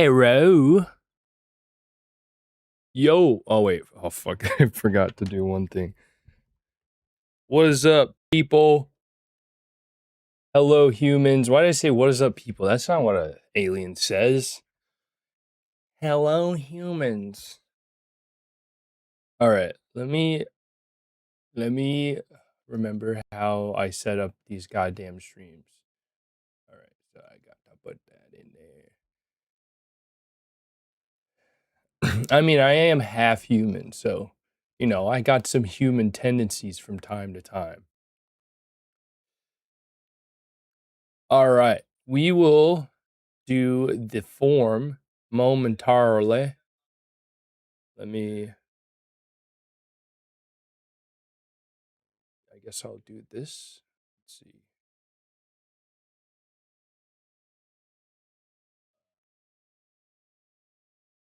Hello. Yo. Oh, wait. Oh, fuck. I forgot to do one thing. What is up, people? Hello, humans. Why did I say what is up, people? That's not what an alien says. Hello, humans. All right. Let me remember how I set up these goddamn streams. All right. So I got to put that in there. I mean, I am half human, so, I got some human tendencies from time to time. All right. We will do the form momentarily. I guess I'll do this. Let's see.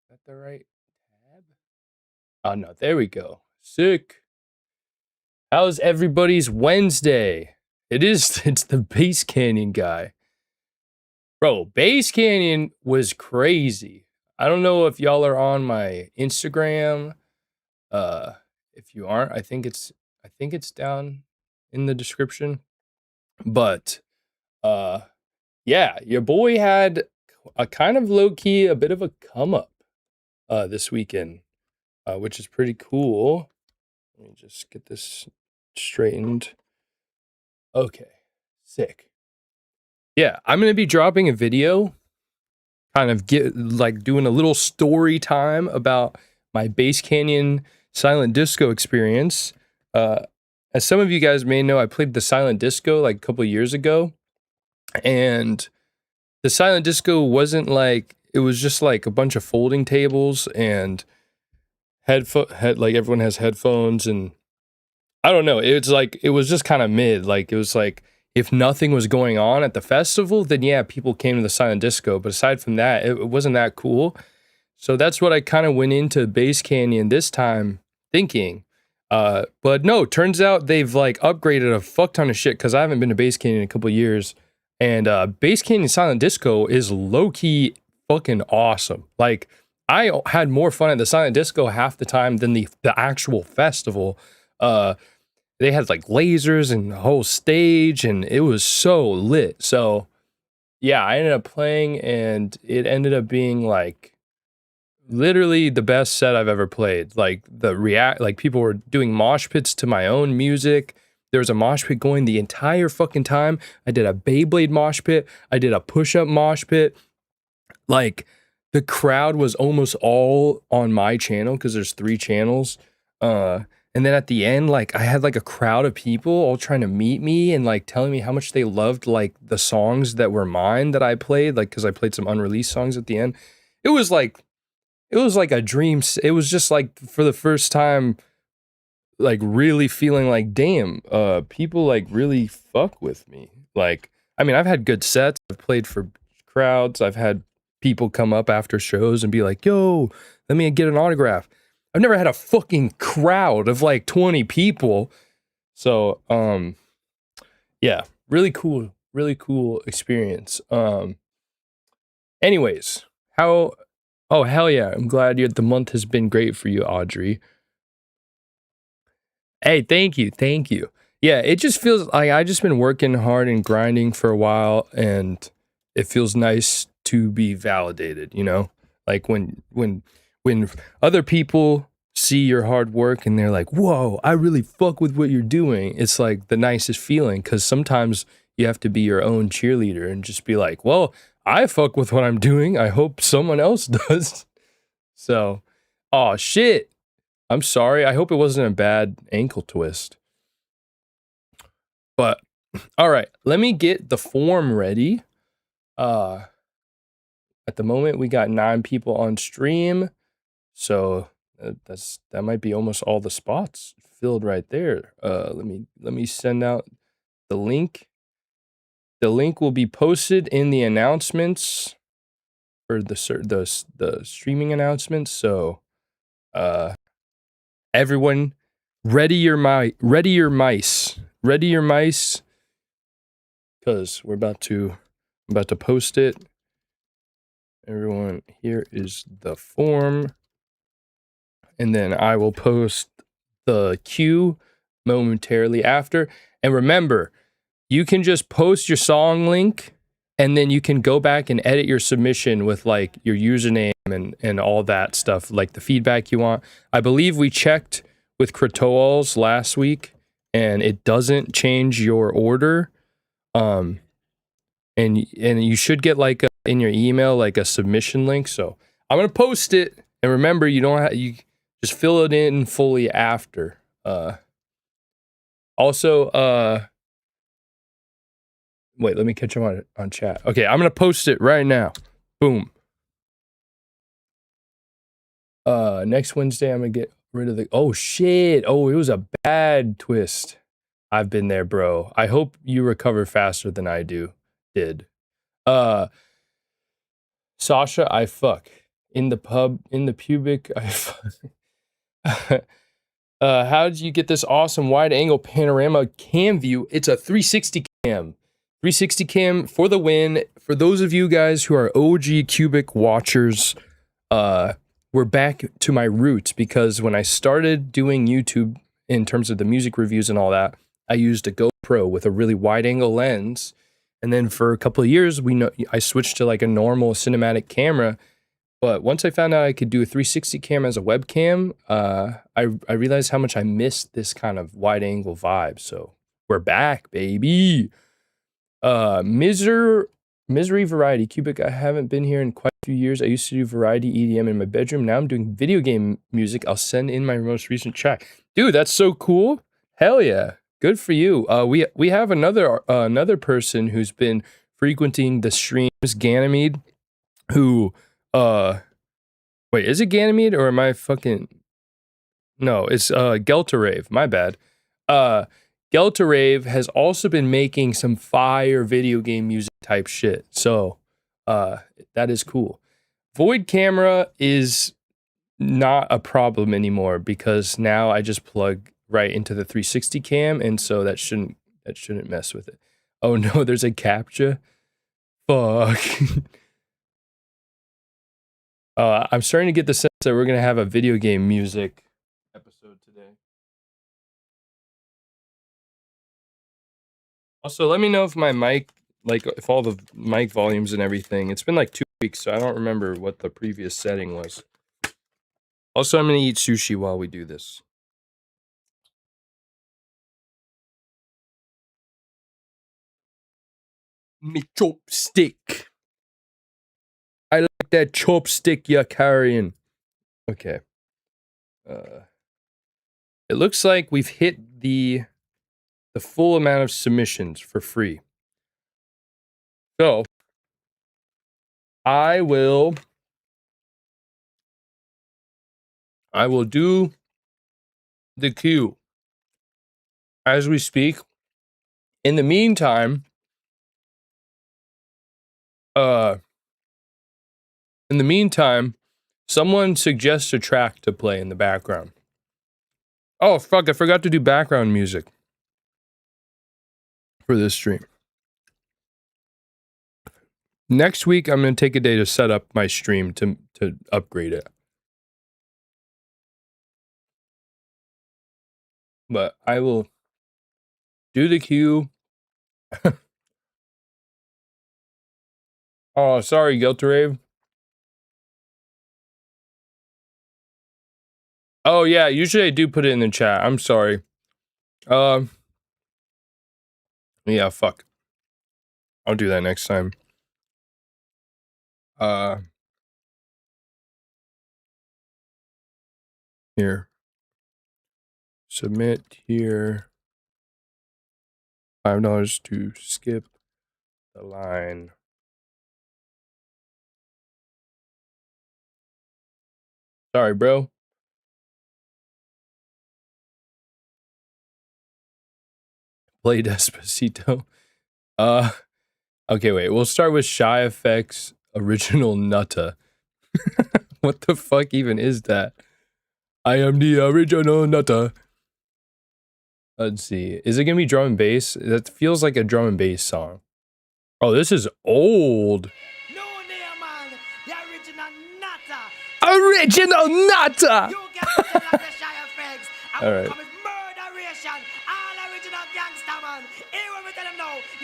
Is that the right tab? Oh, no. There we go. Sick. How's everybody's Wednesday? It's the Bass Canyon guy. Bro, Bass Canyon was crazy. I don't know if y'all are on my Instagram. If you aren't, I think it's down in the description. But yeah, your boy had a kind of low key, a bit of a come up this weekend, which is pretty cool. Let me just get this straightened. Okay, sick. Yeah, I'm gonna be dropping a video, kind of doing a little story time about my Bass Canyon silent disco experience. As some of you guys may know, I played the silent disco like a couple years ago, and the silent disco wasn't like, it was just like a bunch of folding tables and like everyone has headphones, and I don't know, it was just kind of mid. Like, it was like, if nothing was going on at the festival, then yeah, people came to the silent disco, but aside from that, it wasn't that cool. So that's what I kind of went into Bass Canyon this time thinking. But no, turns out they've like upgraded a fuck ton of shit, because I haven't been to Bass Canyon in a couple years. And Bass Canyon Silent Disco is low-key fucking awesome. Like, I had more fun at the Silent Disco half the time than the actual festival. They had like lasers and the whole stage, and it was so lit. So yeah, I ended up playing, and it ended up being like literally the best set I've ever played. Like, like people were doing mosh pits to my own music. There was a mosh pit going the entire fucking time. I did a Beyblade mosh pit. I did a push-up mosh pit. Like, the crowd was almost all on my channel, because there's 3 channels. And then at the end, like, I had like a crowd of people all trying to meet me and like telling me how much they loved like the songs that were mine that I played, like, because I played some unreleased songs at the end. It was like a dream. It was just like, for the first time, like really feeling like, damn, people like really fuck with me. Like, I mean, I've had good sets. I've played for crowds. I've had people come up after shows and be like, yo, let me get an autograph. I've never had a fucking crowd of like 20 people. So, yeah, really cool experience. Anyways, oh, hell yeah. I'm glad the month has been great for you, Audrey. Hey, thank you. Yeah, it just feels like I just been working hard and grinding for a while, and it feels nice to be validated, Like, when other people see your hard work and they're like, whoa, I really fuck with what you're doing. It's like the nicest feeling, because sometimes you have to be your own cheerleader and just be like, well, I fuck with what I'm doing. I hope someone else does. So, oh shit. I'm sorry. I hope it wasn't a bad ankle twist. But all right, let me get the form ready. At the moment we got 9 people on stream. So that might be almost all the spots filled right there. Let me send out the link. The link will be posted in the announcements, or the streaming announcements. So everyone, ready your mice, because we're about to post it. everyone, here is the form. And then I will post the cue momentarily after. And remember, you can just post your song link and then you can go back and edit your submission with like your username and all that stuff, like the feedback you want. I believe we checked with Kratoals last week and it doesn't change your order. And you should get like in your email like a submission link. So I'm gonna post it, and remember, you don't have, you just fill it in fully after. Also, wait, let me catch them on chat. Okay, I'm gonna post it right now. Boom. Next Wednesday I'm gonna get rid of the. Oh shit! Oh, it was a bad twist. I've been there, bro. I hope you recover faster than I did. Sasha, I fuck. In the pub, in the pubic, I fuck. How did you get this awesome wide angle panorama cam view? It's a 360 cam. 360 cam for the win. For those of you guys who are OG Cubic watchers, we're back to my roots, because when I started doing YouTube in terms of the music reviews and all that, I used a GoPro with a really wide angle lens. And then for a couple of years, I switched to like a normal cinematic camera. But once I found out I could do a 360 camera as a webcam, I realized how much I missed this kind of wide angle vibe. So we're back, baby. Misery Variety Cubic. I haven't been here in quite a few years. I used to do variety EDM in my bedroom. Now I'm doing video game music. I'll send in my most recent track. Dude, that's so cool. Hell yeah. Good for you. We have another person who's been frequenting the streams, Ganymede, who wait, is it Ganymede or am I fucking? No, it's Gelterave. My bad. Gelterave has also been making some fire video game music type shit. So that is cool. Void camera is not a problem anymore, because now I just plug right into the 360 cam, and so that shouldn't mess with it. Oh no, there's a captcha. Fuck. I'm starting to get the sense that we're gonna have a video game music episode today. Also, let me know if my mic, like if all the mic volumes and everything. It's been like 2 weeks, so I don't remember what the previous setting was. Also, I'm gonna eat sushi while we do this. Me chopstick. I like that chopstick you're carrying. Okay. It looks like we've hit the full amount of submissions for free. So I will do the queue as we speak. In the meantime, someone suggests a track to play in the background. Oh, fuck, I forgot to do background music for this stream. Next week, I'm going to take a day to set up my stream to upgrade it. But I will do the queue. Oh, sorry, Gelterave. Oh, yeah, usually I do put it in the chat. I'm sorry. Yeah, fuck. I'll do that next time. Here. Submit here. $5 to skip the line. Sorry, bro. Play Despacito. Okay, wait. We'll start with Shy Effects Original Nutta. What the fuck even is that? I am the original Nutta. Let's see. Is it gonna be drum and bass? That feels like a drum and bass song. Oh, this is old. Original Nata. All right.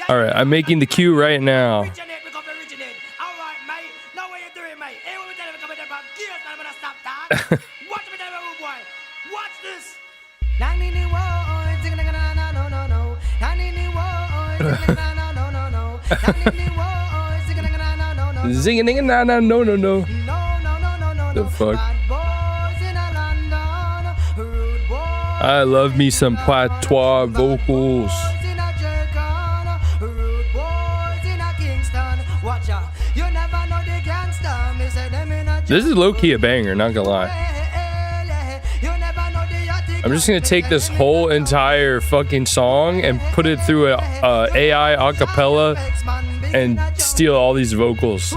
All right, I'm making the cue right now. Zing na na no no no. The fuck? I love me some patois vocals. This is low-key a banger, not gonna lie. I'm just gonna take this whole entire fucking song and put it through a AI acapella and steal all these vocals.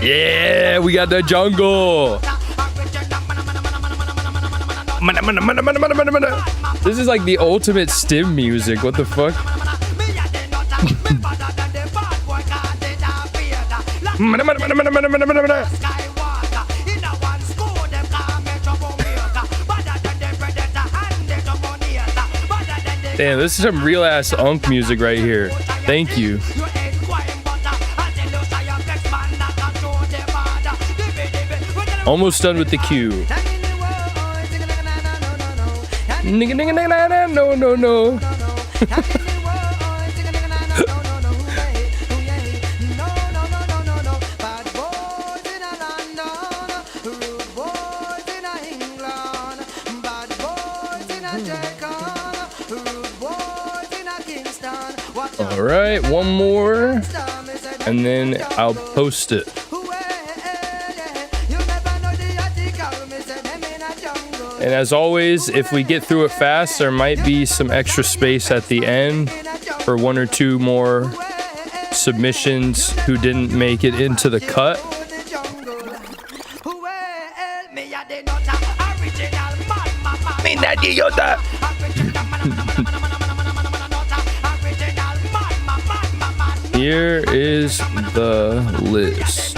Yeah, we got the jungle. This is like the ultimate stim music. What the fuck? Damn, this is some real ass unk music right here. Thank you. Almost done with the cue. Nigga, nigga, nigga, nigga, no, no, no. All right, one more, and then I'll post it. And as always, if we get through it fast, there might be some extra space at the end for one or two more submissions who didn't make it into the cut. Here is the list.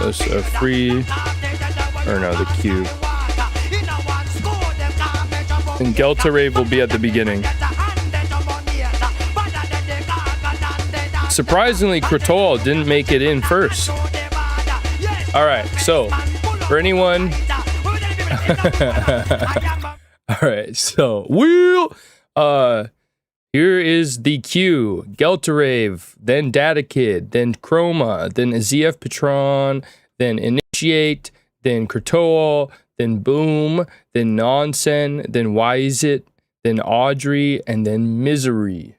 Those are free, or no, the cue. And Gelta Rave will be at the beginning. Surprisingly, Kratol didn't make it in first. All right, so for anyone, all right, so here is the cue. Gelta Rave, then Data Kid, then Chroma, then ZF Patron, then Initiate, then Kratol, then Boom, then Nonsen, then Why Is It, then Audrey, and then Misery.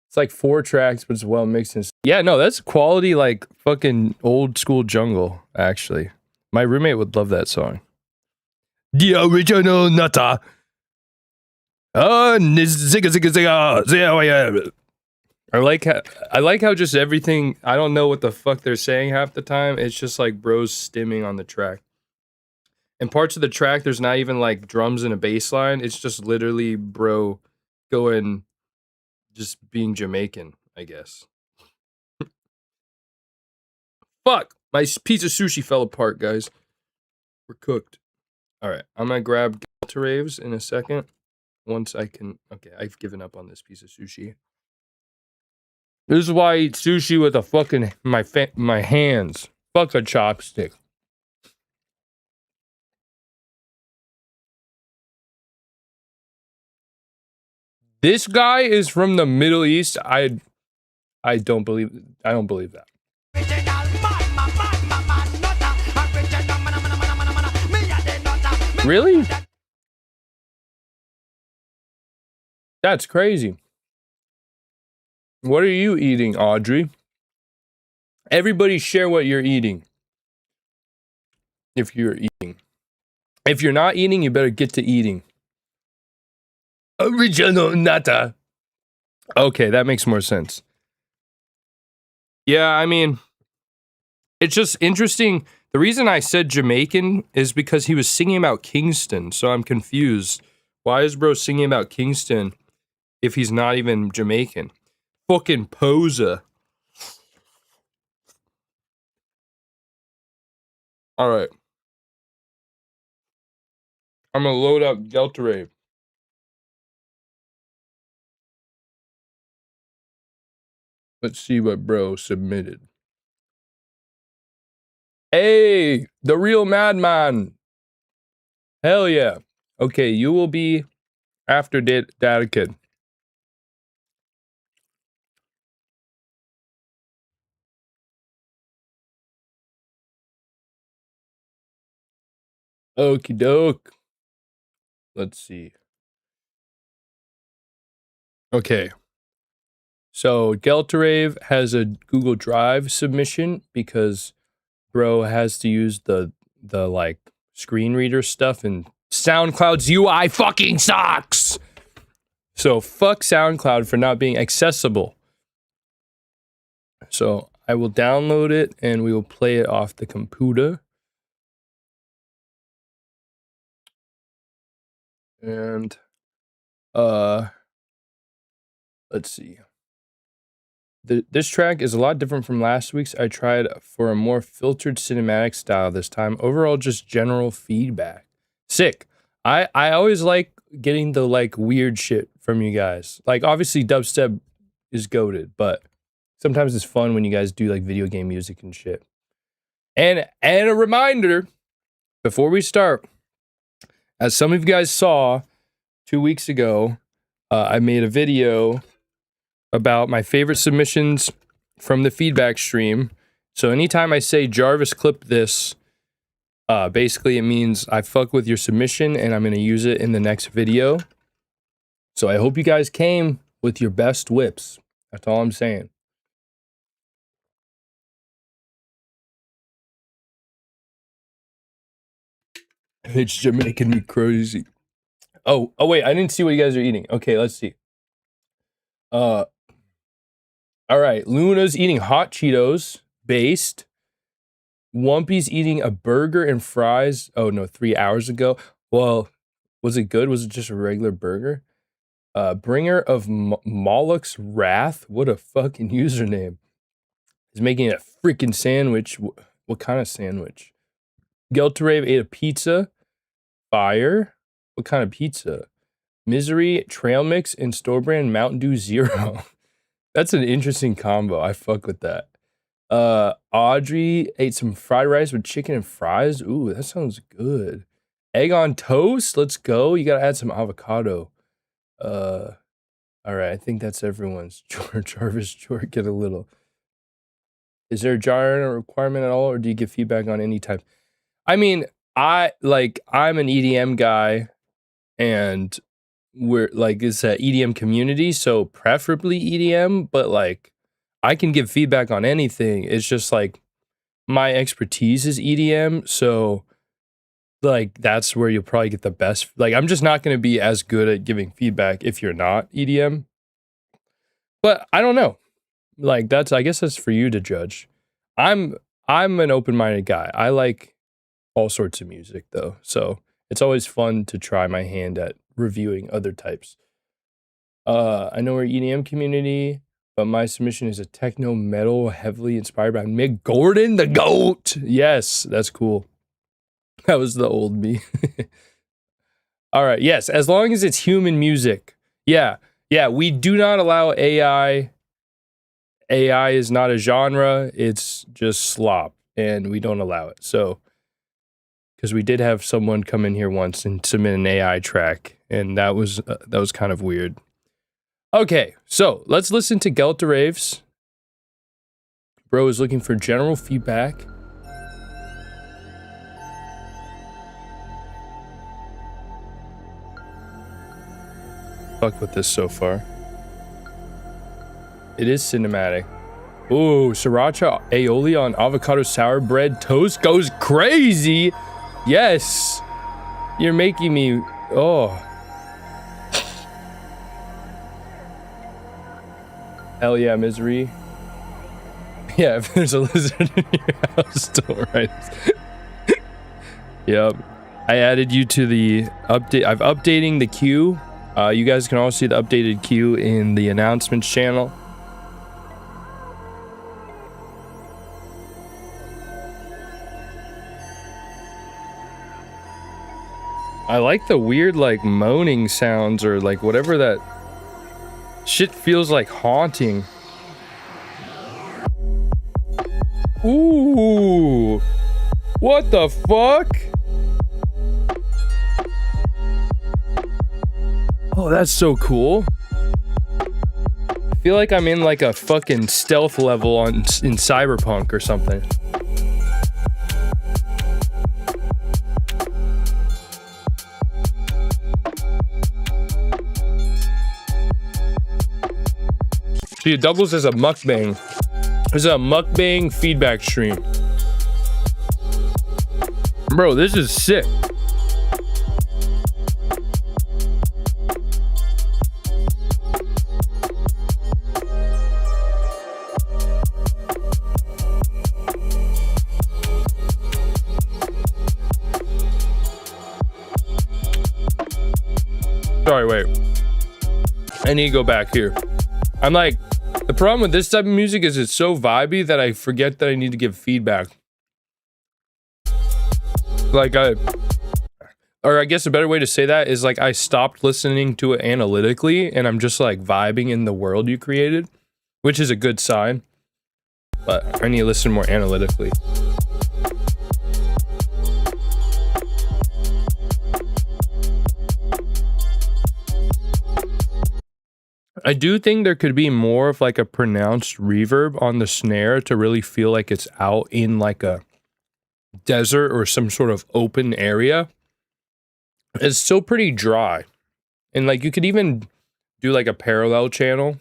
It's like 4 tracks, but it's well mixed. Yeah, no, that's quality, like fucking old school jungle, actually. My roommate would love that song. The original Nata. Oh, zigga zigga zigga. I like how just everything, I don't know what the fuck they're saying half the time. It's just like bros stimming on the track. And parts of the track, there's not even like drums and a bass line. It's just literally bro going, just being Jamaican, I guess. Fuck, my piece of sushi fell apart, guys. We're cooked. All right, I'm gonna grab Gelta Raves in a second. Once I can, okay, I've given up on this piece of sushi. This is why I eat sushi with a fucking, my hands. Fuck a chopstick. This guy is from the Middle East. I don't believe that. Really? That's crazy. What are you eating, Audrey? Everybody share what you're eating. If you're eating. If you're not eating, you better get to eating. Original Nata. Okay, that makes more sense. Yeah, I mean, it's just interesting. The reason I said Jamaican is because he was singing about Kingston, so I'm confused Why is bro singing about Kingston if he's not even Jamaican? Fucking poser. All right. I'm gonna load up Deltarave. Let's see what bro submitted. Hey, the real madman. Hell yeah. Okay, you will be after Data Kid. Okie doke. Let's see. Okay. So Deltarave has a Google Drive submission because bro has to use the like screen reader stuff, and SoundCloud's UI fucking sucks. So fuck SoundCloud for not being accessible. So I will download it and we will play it off the computer. And let's see. This track is a lot different from last week's. I tried for a more filtered cinematic style this time. Overall, just general feedback. Sick. I always like getting the like weird shit from you guys. Like obviously dubstep is goated, but sometimes it's fun when you guys do like video game music and shit. And a reminder before we start, as some of you guys saw 2 weeks ago, I made a video about my favorite submissions from the feedback stream. So anytime I say Jarvis clip this, basically it means I fuck with your submission and I'm gonna use it in the next video. So I hope you guys came with your best whips. That's all I'm saying. It's just making me crazy. Oh wait, I didn't see what you guys are eating. Okay, let's see. All right, Luna's eating hot Cheetos, based. Wumpy's eating a burger and fries. Oh no, 3 hours ago. Well, was it good? Was it just a regular burger? Bringer of Moloch's Wrath. What a fucking username. He's making a freaking sandwich. What kind of sandwich? Geltarave ate a pizza. Fire. What kind of pizza? Misery, trail mix, and store brand Mountain Dew Zero. That's an interesting combo. I fuck with that. Audrey ate some fried rice with chicken and fries. Ooh, that sounds good. Egg on toast. Let's go. You gotta add some avocado. All right. I think that's everyone's. Jarvis, get a little. Is there a jar requirement at all, or do you give feedback on any type? I mean, I'm an EDM guy, and we're like it's an EDM community, so preferably EDM, but like I can give feedback on anything. It's just like my expertise is EDM, so like that's where you'll probably get the best. Like I'm just not going to be as good at giving feedback if you're not EDM. But I don't know. Like I guess that's for you to judge. I'm an open-minded guy. I like all sorts of music though, so it's always fun to try my hand at reviewing other types. I know we're EDM community, but my submission is a techno metal heavily inspired by Mick Gordon, the GOAT. Yes, that's cool. That was the old me. All right, yes, as long as it's human music. Yeah, we do not allow AI. AI is not a genre, it's just slop, and we don't allow it. So because we did have someone come in here once and submit an AI track, and that was kind of weird. Okay, so let's listen to Geltaraves. Bro is looking for general feedback. Fuck with this so far. It is cinematic. Ooh, sriracha aioli on avocado sour bread toast goes crazy. Yes, you're making me, oh. Hell yeah, Misery. Yeah, if there's a lizard in your house, don't write. Yep. I added you to the update. I'm updating the queue. You guys can also see the updated queue in the announcements channel. I like the weird like moaning sounds or like whatever that shit feels like haunting. Ooh, what the fuck? Oh, that's so cool. I feel like I'm in like a fucking stealth level in Cyberpunk or something. See, it doubles as a mukbang. This is a mukbang feedback stream. Bro, this is sick. Sorry, wait. I need to go back here. I'm like, the problem with this type of music is it's so vibey that I forget that I need to give feedback. Like or I guess a better way to say that is like I stopped listening to it analytically and I'm just like vibing in the world you created, which is a good sign. But I need to listen more analytically. I do think there could be more of like a pronounced reverb on the snare to really feel like it's out in like a desert or some sort of open area. It's still pretty dry. And like you could even do like a parallel channel,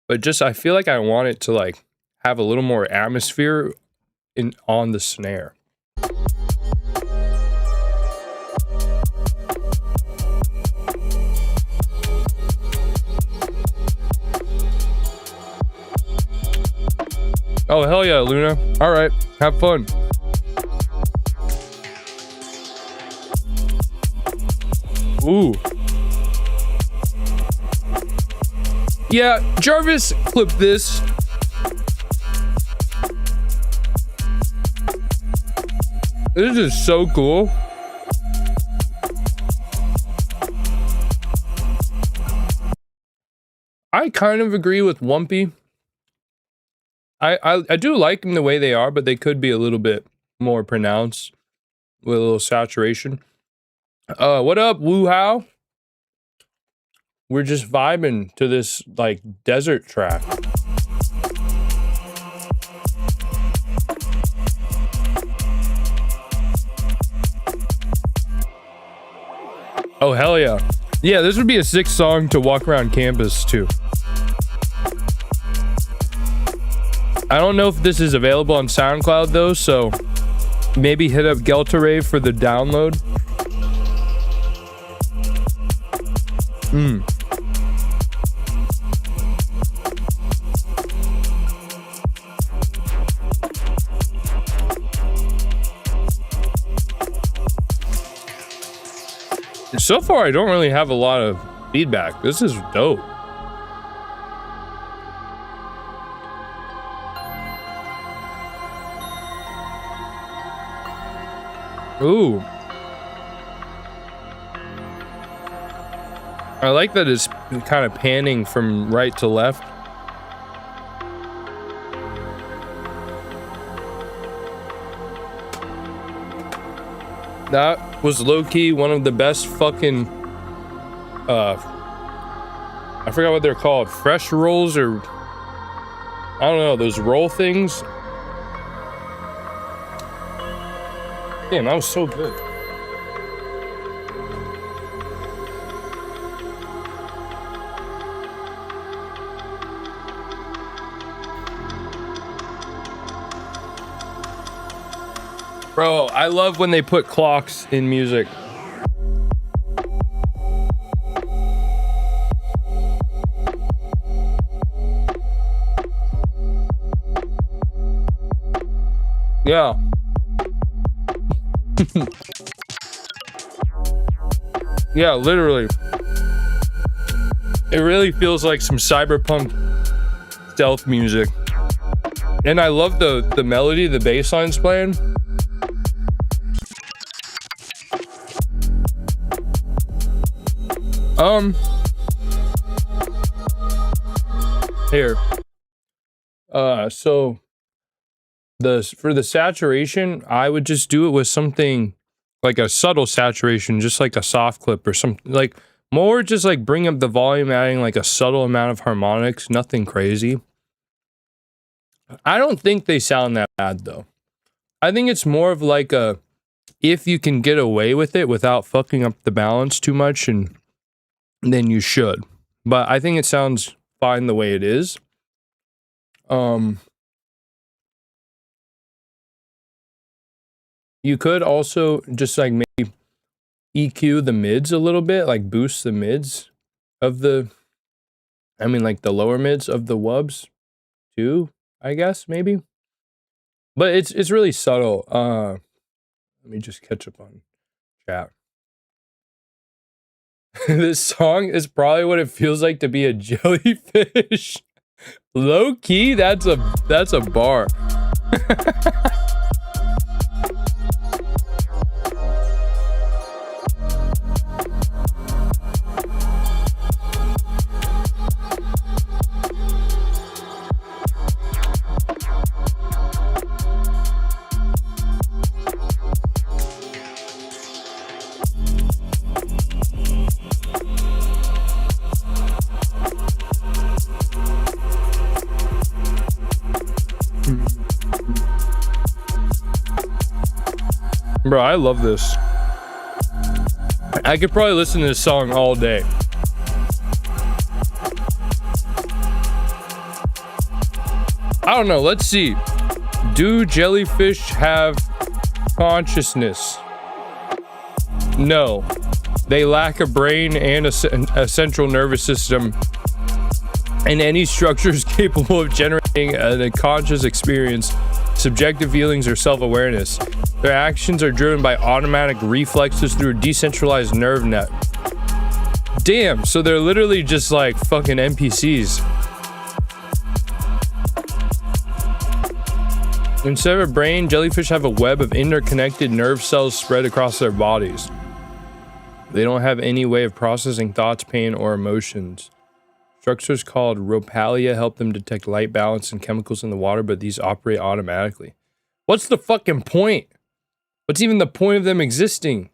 but just I feel like I want it to like have a little more atmosphere on the snare. Oh, hell yeah, Luna. All right, have fun. Ooh. Yeah, Jarvis, clip this. This is so cool. I kind of agree with Wumpy. I do like them the way they are, but they could be a little bit more pronounced with a little saturation. What up, Woo How? We're just vibing to this like desert track. Oh hell yeah. Yeah, this would be a sick song to walk around campus to. I don't know if this is available on SoundCloud though, so maybe hit up Gelterave for the download. So far, I don't really have a lot of feedback. This is dope. Ooh. I like that it's kind of panning from right to left. That was low-key one of the best fucking I forgot what they're called, fresh rolls or I don't know, those roll things. Damn, that was so good. Bro, I love when they put clocks in music. Yeah. Yeah, literally. It really feels like some cyberpunk stealth music. And I love the melody, the bass line's playing. Here. So for the saturation, I would just do it with something like a subtle saturation, just like a soft clip or something, like more just like bring up the volume, adding like a subtle amount of harmonics, nothing crazy. I don't think they sound that bad though. I think it's more of like a, if you can get away with it without fucking up the balance too much, and then you should. But I think it sounds fine the way it is. You could also just like maybe EQ the mids a little bit, like boost the mids of the, I mean like the lower mids of the wubs too, I guess, maybe. But it's really subtle. Let me just catch up on chat. This song is probably what it feels like to be a jellyfish. Low key, that's a bar. Bro, I love this. I could probably listen to this song all day. I don't know, let's see. Do jellyfish have consciousness? No. They lack a brain and a central nervous system and any structures capable of generating a conscious experience, subjective feelings, or self-awareness. Their actions are driven by automatic reflexes through a decentralized nerve net. Damn, so they're literally just like fucking NPCs. Instead of a brain, jellyfish have a web of interconnected nerve cells spread across their bodies. They don't have any way of processing thoughts, pain, or emotions. Structures called rhopalia help them detect light, balance, and chemicals in the water, but these operate automatically. What's the fucking point? What's even the point of them existing?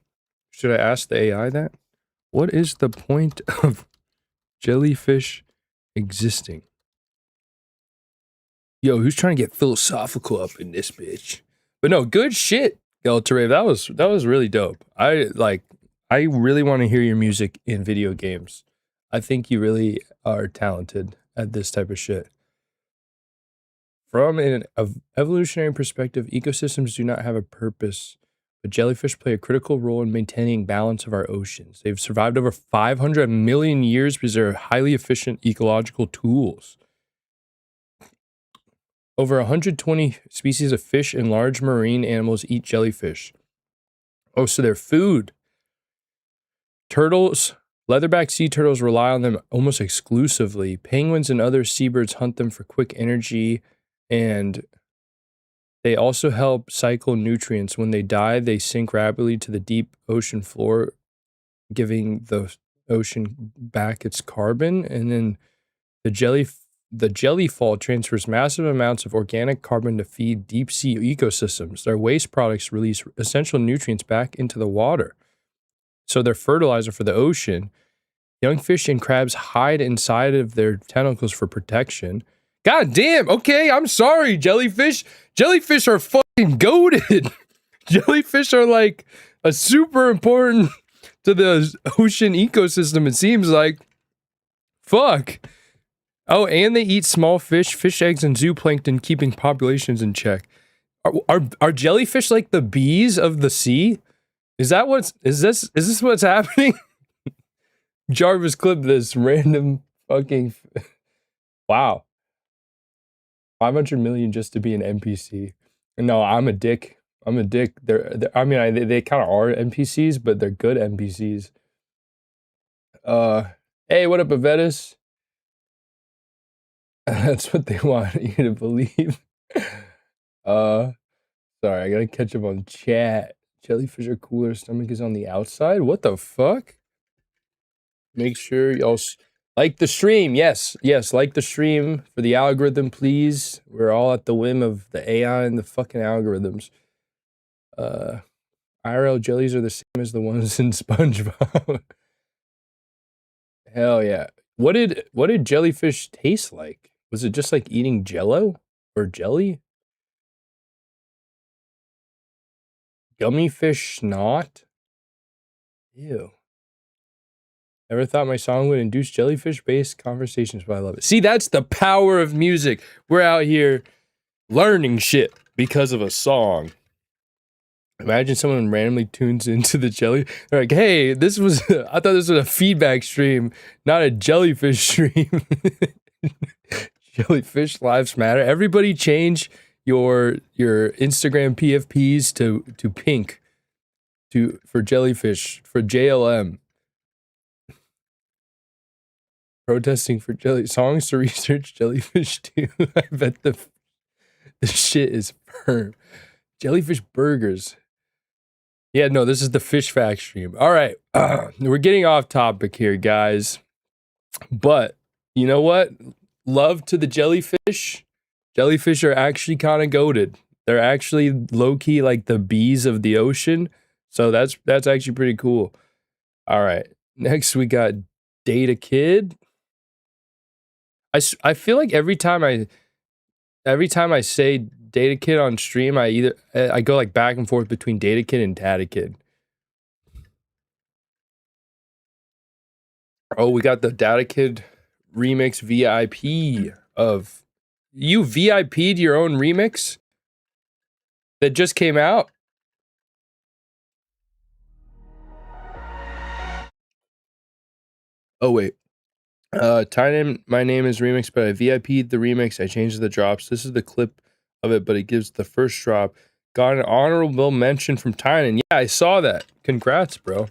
Should I ask the AI that? What is the point of jellyfish existing? Yo, who's trying to get philosophical up in this bitch? But no, good shit, Geltare. That was really dope. I really want to hear your music in video games. I think you really are talented at this type of shit. From an evolutionary perspective, ecosystems do not have a purpose, but jellyfish play a critical role in maintaining balance of our oceans. They've survived over 500 million years because they're highly efficient ecological tools. Over 120 species of fish and large marine animals eat jellyfish. Oh, so they're food. Turtles, leatherback sea turtles rely on them almost exclusively. Penguins and other seabirds hunt them for quick energy, and they also help cycle nutrients. When they die, they sink rapidly to the deep ocean floor, giving the ocean back its carbon. And then the jellyfall transfers massive amounts of organic carbon to feed deep sea ecosystems. Their waste products release essential nutrients back into the water, so they're fertilizer for the ocean. Young fish and crabs hide inside of their tentacles for protection. God damn, okay, I'm sorry, jellyfish. Jellyfish are fucking goated. Jellyfish are like a super important to the ocean ecosystem, it seems like. Fuck. Oh, and they eat small fish, fish eggs, and zooplankton, keeping populations in check. Are jellyfish like the bees of the sea? Is this what's happening? Jarvis, clip this random fucking wow. 500 million just to be an NPC. No, I'm a dick. They kind of are NPCs, but they're good NPCs. Hey, what up, Avetus? That's what they want you to believe. Sorry, I gotta catch up on chat. Jellyfish are cooler. Stomach is on the outside. What the fuck? Make sure y'all like the stream. Yes, like the stream for the algorithm, please. We're all at the whim of the AI and the fucking algorithms. IRL jellies are the same as the ones in SpongeBob. Hell yeah. What did jellyfish taste like? Was it just like eating jello or jelly? Gummy fish snot? Ew. Never thought my song would induce jellyfish-based conversations, but I love it. See, that's the power of music. We're out here learning shit because of a song. Imagine someone randomly tunes into the jelly. They're like, hey, I thought this was a feedback stream, not a jellyfish stream. Jellyfish lives matter. Everybody change your Instagram PFPs to pink for jellyfish, for JLM. Protesting for songs to research jellyfish too. I bet the shit is firm. Jellyfish burgers. Yeah, no, this is the fish fact stream. All right, we're getting off topic here, guys. But you know what? Love to the jellyfish. Jellyfish are actually kind of goated. They're actually low-key like the bees of the ocean. So that's actually pretty cool. All right, next we got Data Kid. I feel like every time I say Data Kid on stream, I go like back and forth between Data Kid and Data Kid. Oh, we got the Data Kid remix VIP of you VIP'd your own remix that just came out. Oh wait. My name is remix, but I VIP'd the remix. I changed the drops. This is the clip of it, but it gives the first drop. Got an honorable mention from Tynan. Yeah, I saw that. Congrats, bro.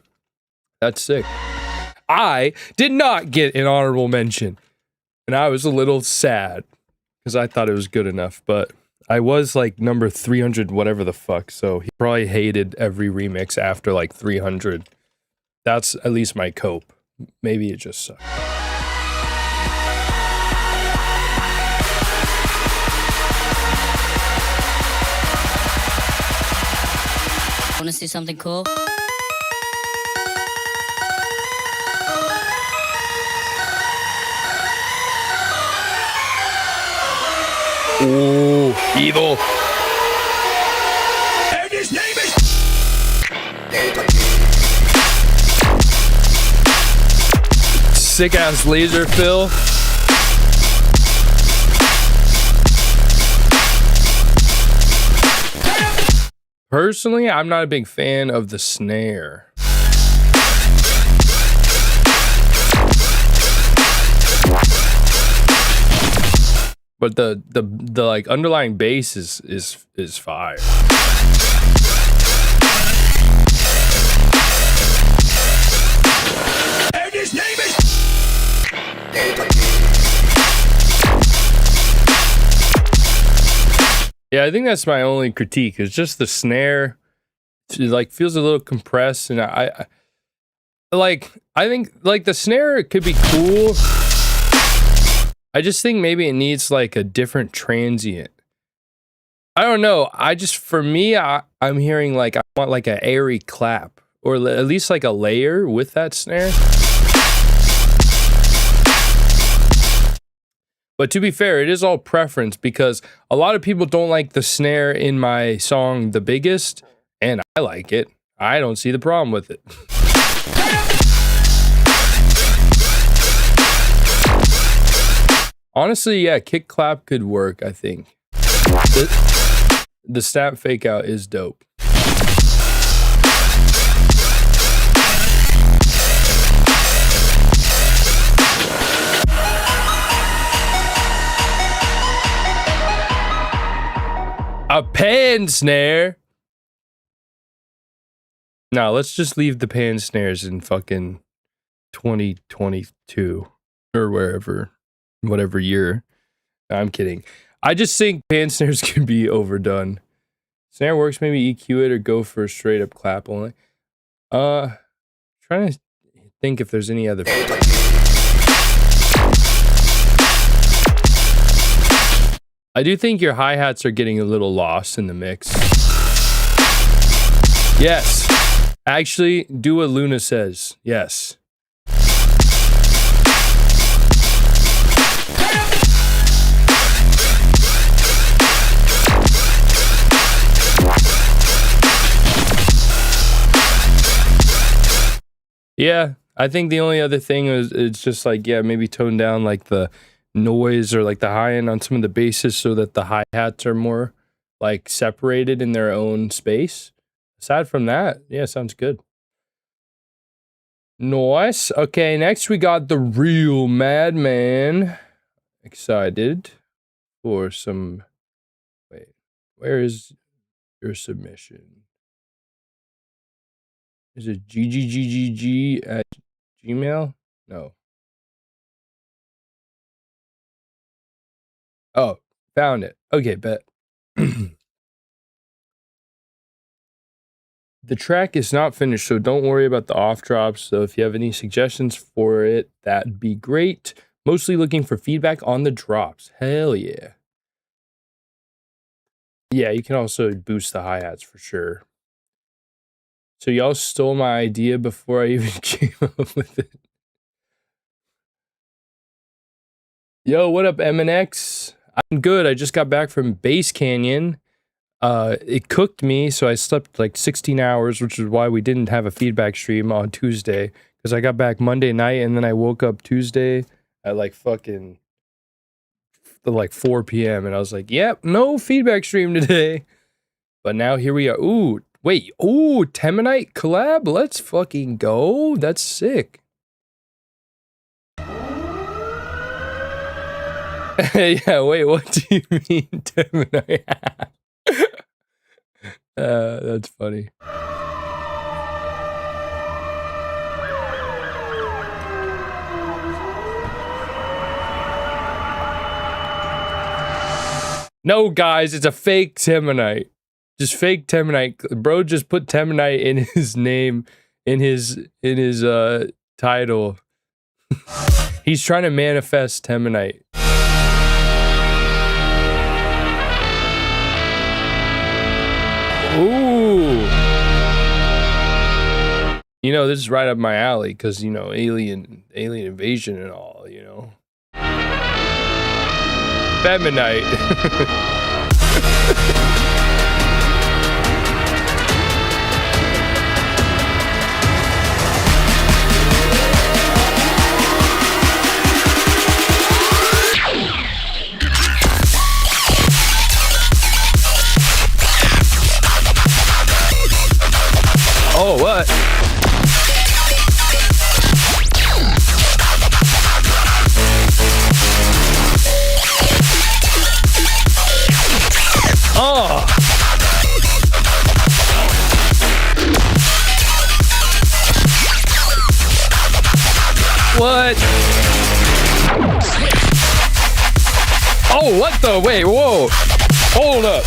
That's sick. I did not get an honorable mention, and I was a little sad because I thought it was good enough, but I was like number 300 whatever the fuck, so he probably hated every remix after like 300. That's at least my cope. Maybe it just sucked. Want to see something cool? Ooh, evil. And his name is Sick ass laser fill. Personally, I'm not a big fan of the snare. But the like underlying bass is fire. and his name is Yeah, I think that's my only critique. It's just the snare. It like feels a little compressed, and I think like the snare could be cool. I just think maybe it needs like a different transient. I don't know. For me, I'm hearing like I want like an airy clap, or at least like a layer with that snare. But to be fair, it is all preference because a lot of people don't like the snare in my song The Biggest, and I like it. I don't see the problem with it. Honestly, yeah, kick clap could work, I think. The snap fake out is dope. A pan snare. No, let's just leave the pan snares in fucking 2022 or whatever year. I'm kidding. I just think pan snares can be overdone. Snare works, maybe EQ it or go for a straight up clap only. Trying to think if there's any other. I do think your hi-hats are getting a little lost in the mix. Yes. Actually, do what Luna says. Yes. Yeah, I think the only other thing is it's just like, yeah, maybe tone down like the noise or like the high end on some of the basses so that the hi-hats are more like separated in their own space. Aside from that, yeah, sounds good. Nice. Okay, next we got the real Madman. Excited for some. Wait, where is your submission? Is it ggggg at Gmail? No. Oh, found it. Okay, bet. The track is not finished, so don't worry about the off drops. So if you have any suggestions for it, that'd be great. Mostly looking for feedback on the drops. Hell yeah. Yeah, you can also boost the hi-hats for sure. So y'all stole my idea before I even came up with it. Yo, what up, MNX? I'm good. I just got back from Bass Canyon. It cooked me, so I slept like 16 hours, which is why we didn't have a feedback stream on Tuesday. Because I got back Monday night, and then I woke up Tuesday at like fucking like 4 p.m. And I was like, yep, no feedback stream today. But now here we are. Ooh, wait. Ooh, Temanite collab? Let's fucking go. That's sick. Yeah, wait, what do you mean, Temanite? That's funny. No, guys, it's a fake Temanite. Just fake Temanite. Bro just put Temanite in his name, in his title. He's trying to manifest Temanite. Ooh. You know, this is right up my alley because, you know, alien invasion and all, you know. Feminite. Oh, what? Oh. What? Oh, what the? Wait, whoa. Hold up.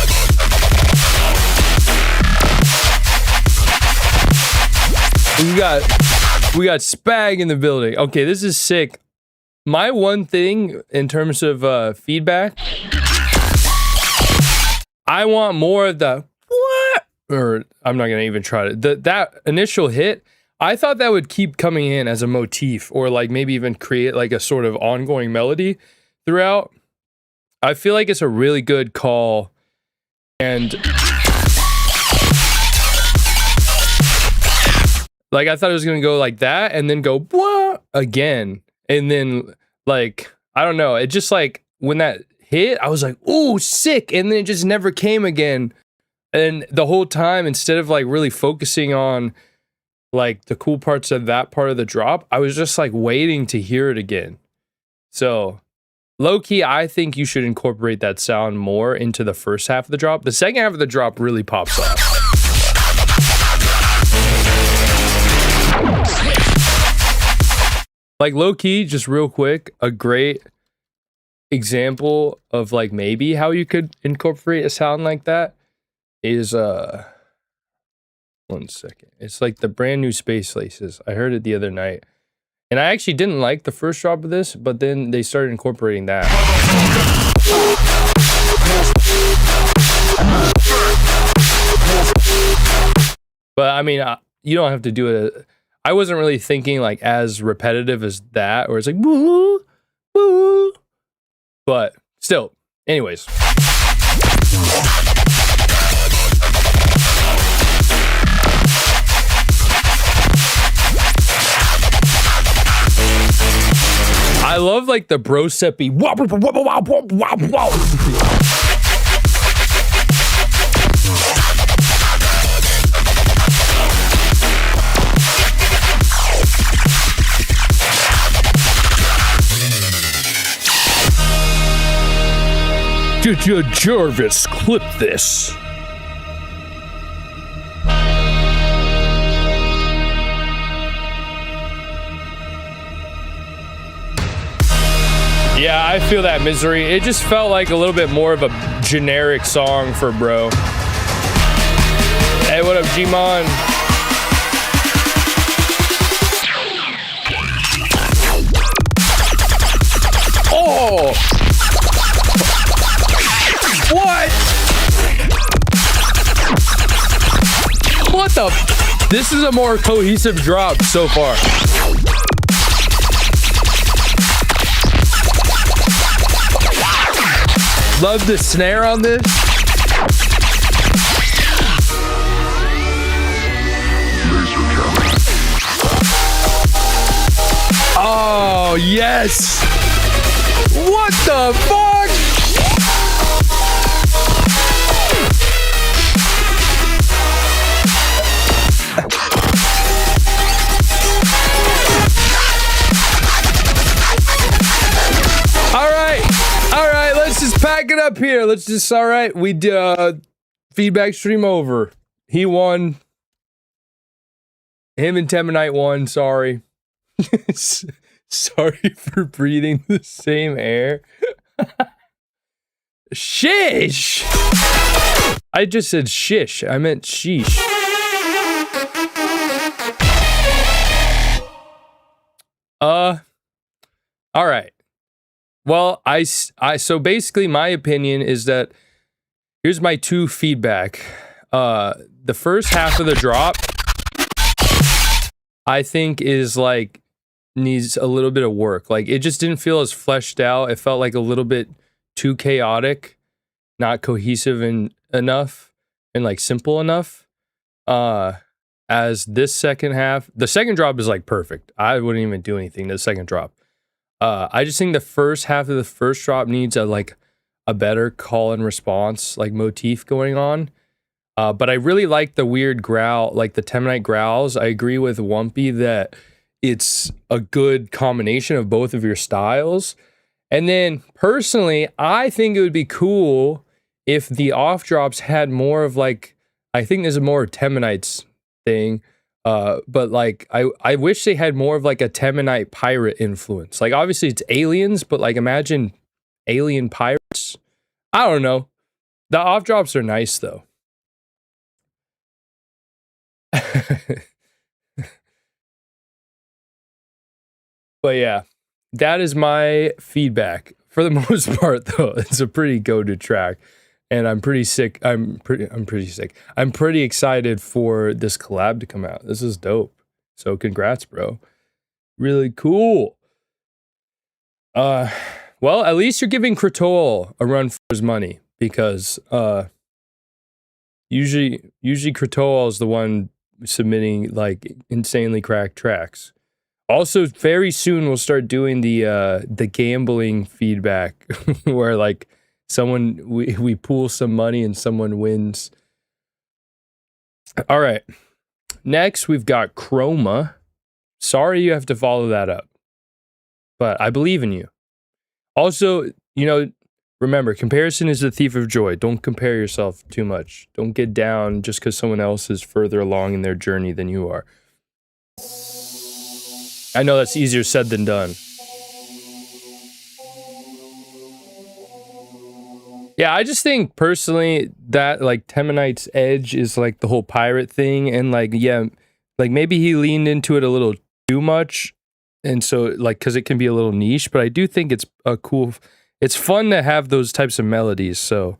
We got Spag in the building. Okay, this is sick. My one thing in terms of feedback, I want more of the what? Or I'm not gonna even try to. That initial hit, I thought that would keep coming in as a motif, or like maybe even create like a sort of ongoing melody throughout. I feel like it's a really good call, and like I thought it was gonna go like that, and then go what again, and then like I don't know. It just like when that hit, I was like, "Ooh, sick!" And then it just never came again. And the whole time, instead of like really focusing on like the cool parts of that part of the drop, I was just like waiting to hear it again. So low key, I think you should incorporate that sound more into the first half of the drop. The second half of the drop really pops off. Like low key, just real quick, a great example of like maybe how you could incorporate a sound like that is 1 second. It's like the brand new Space Laces. I heard it the other night. And I actually didn't like the first drop of this, but then they started incorporating that. But I mean, you don't have to do it. I wasn't really thinking like as repetitive as that, or it's like woo, woo. But still, anyways. I love like the broseppy wow, wow, wow, wow, wow. Jarvis, clip this. Yeah, I feel that misery. It just felt like a little bit more of a generic song for bro. Hey, what up, G-Mon? Oh! What? What the? This is a more cohesive drop so far. Love the snare on this. Oh, yes. What the fuck? All right, let's just pack it up here. Let's just, all right, we feedback stream over. He won. Him and Temanite won, sorry. Sorry for breathing the same air. Shish! I just said shish. I meant sheesh. All right. Well, so basically my opinion is that here's my two feedback. The first half of the drop I think is like needs a little bit of work. Like it just didn't feel as fleshed out. It felt like a little bit too chaotic, not cohesive enough and like simple enough. As this second half, the second drop is like perfect. I wouldn't even do anything to the second drop. I just think the first half of the first drop needs a better call and response like motif going on. But I really like the weird growl, like the Temanite growls. I agree with Wumpy that it's a good combination of both of your styles. And then personally, I think it would be cool if the off drops had more of like, I think there's a more Temanite's thing. But like, I wish they had more of like a Temanite pirate influence. Like obviously it's aliens, but like imagine alien pirates. I don't know. The off drops are nice though. But yeah, that is my feedback. For the most part though, it's a pretty goated track. And I'm pretty sick. I'm pretty sick. I'm pretty excited for this collab to come out. This is dope. So congrats, bro. Really cool. Well, at least you're giving Kratol a run for his money because usually Kratol is the one submitting like insanely cracked tracks. Also, very soon we'll start doing the gambling feedback where like we pool some money and someone wins. All right. Next, we've got Chroma. Sorry you have to follow that up, but I believe in you. Also, remember, comparison is the thief of joy. Don't compare yourself too much. Don't get down just because someone else is further along in their journey than you are. I know that's easier said than done. Yeah, I just think personally that like Temanite's edge is like the whole pirate thing, and like yeah, like maybe he leaned into it a little too much, and so like because it can be a little niche, but I do think it's a cool. It's fun to have those types of melodies, so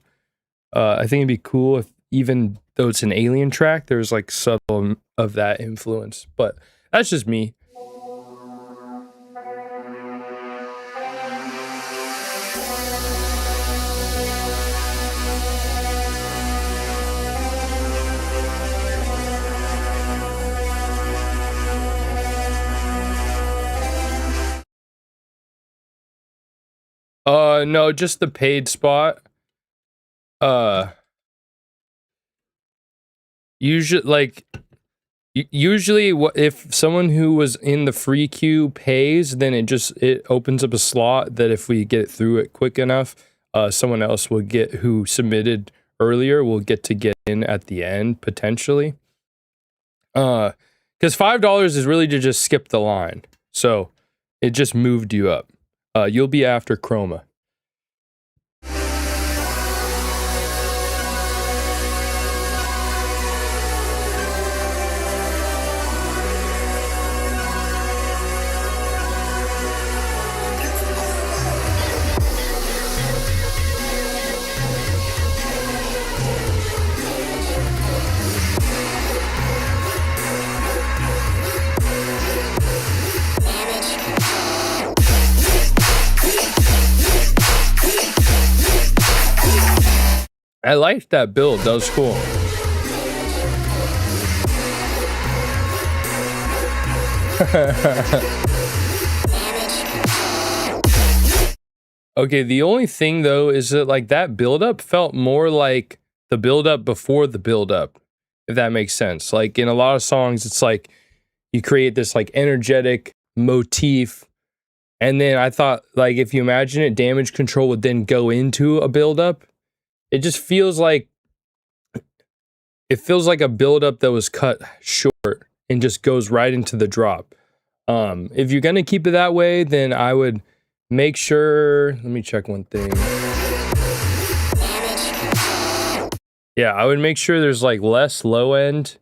I think it'd be cool if even though it's an alien track, there's like subtle of that influence, but that's just me. No, just the paid spot. Usually if someone who was in the free queue pays, then it opens up a slot that if we get through it quick enough, someone else will get who submitted earlier will get to get in at the end potentially. Because $5 is really to just skip the line, so it just moved you up. You'll be after Chroma. I liked that build. That was cool. Okay, the only thing though is that like that build-up felt more like the build-up before the build-up, if that makes sense. Like in a lot of songs, it's like you create this like energetic motif, and then I thought like if you imagine it, damage control would then go into a build-up. It just feels like a build-up that was cut short and just goes right into the drop. If you're gonna keep it that way, then I would make sure. Let me check one thing. Yeah, I would make sure there's like less low end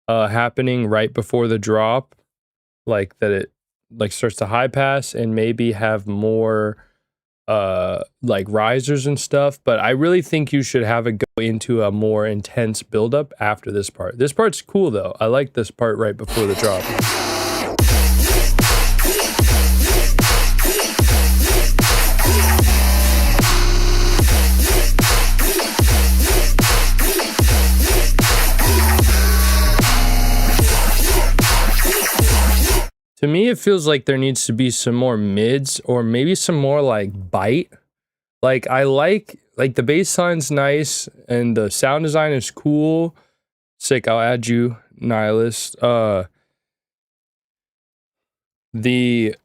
happening right before the drop, like that it like starts to high pass, and maybe have more like risers and stuff, but I really think you should have it go into a more intense buildup after this part. This part's cool though. I like this part right before the drop. To me, it feels like there needs to be some more mids or maybe some more like bite. Like I like the bass line's nice and the sound design is cool. Sick, I'll add you, Nihilist. The bass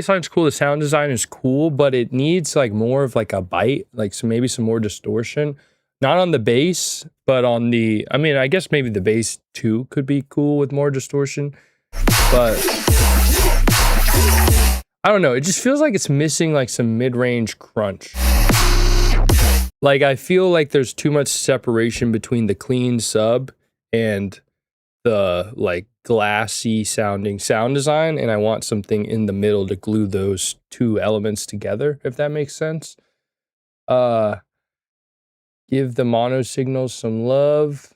line's cool, the sound design is cool, but it needs like more of like a bite, like maybe some more distortion. Not on the bass, but on the, I mean, I guess maybe the bass too could be cool with more distortion, but I don't know. It just feels like it's missing like some mid-range crunch. Like I feel like there's too much separation between the clean sub and the like glassy sounding sound design, and I want something in the middle to glue those two elements together, if that makes sense. Give the mono signals some love.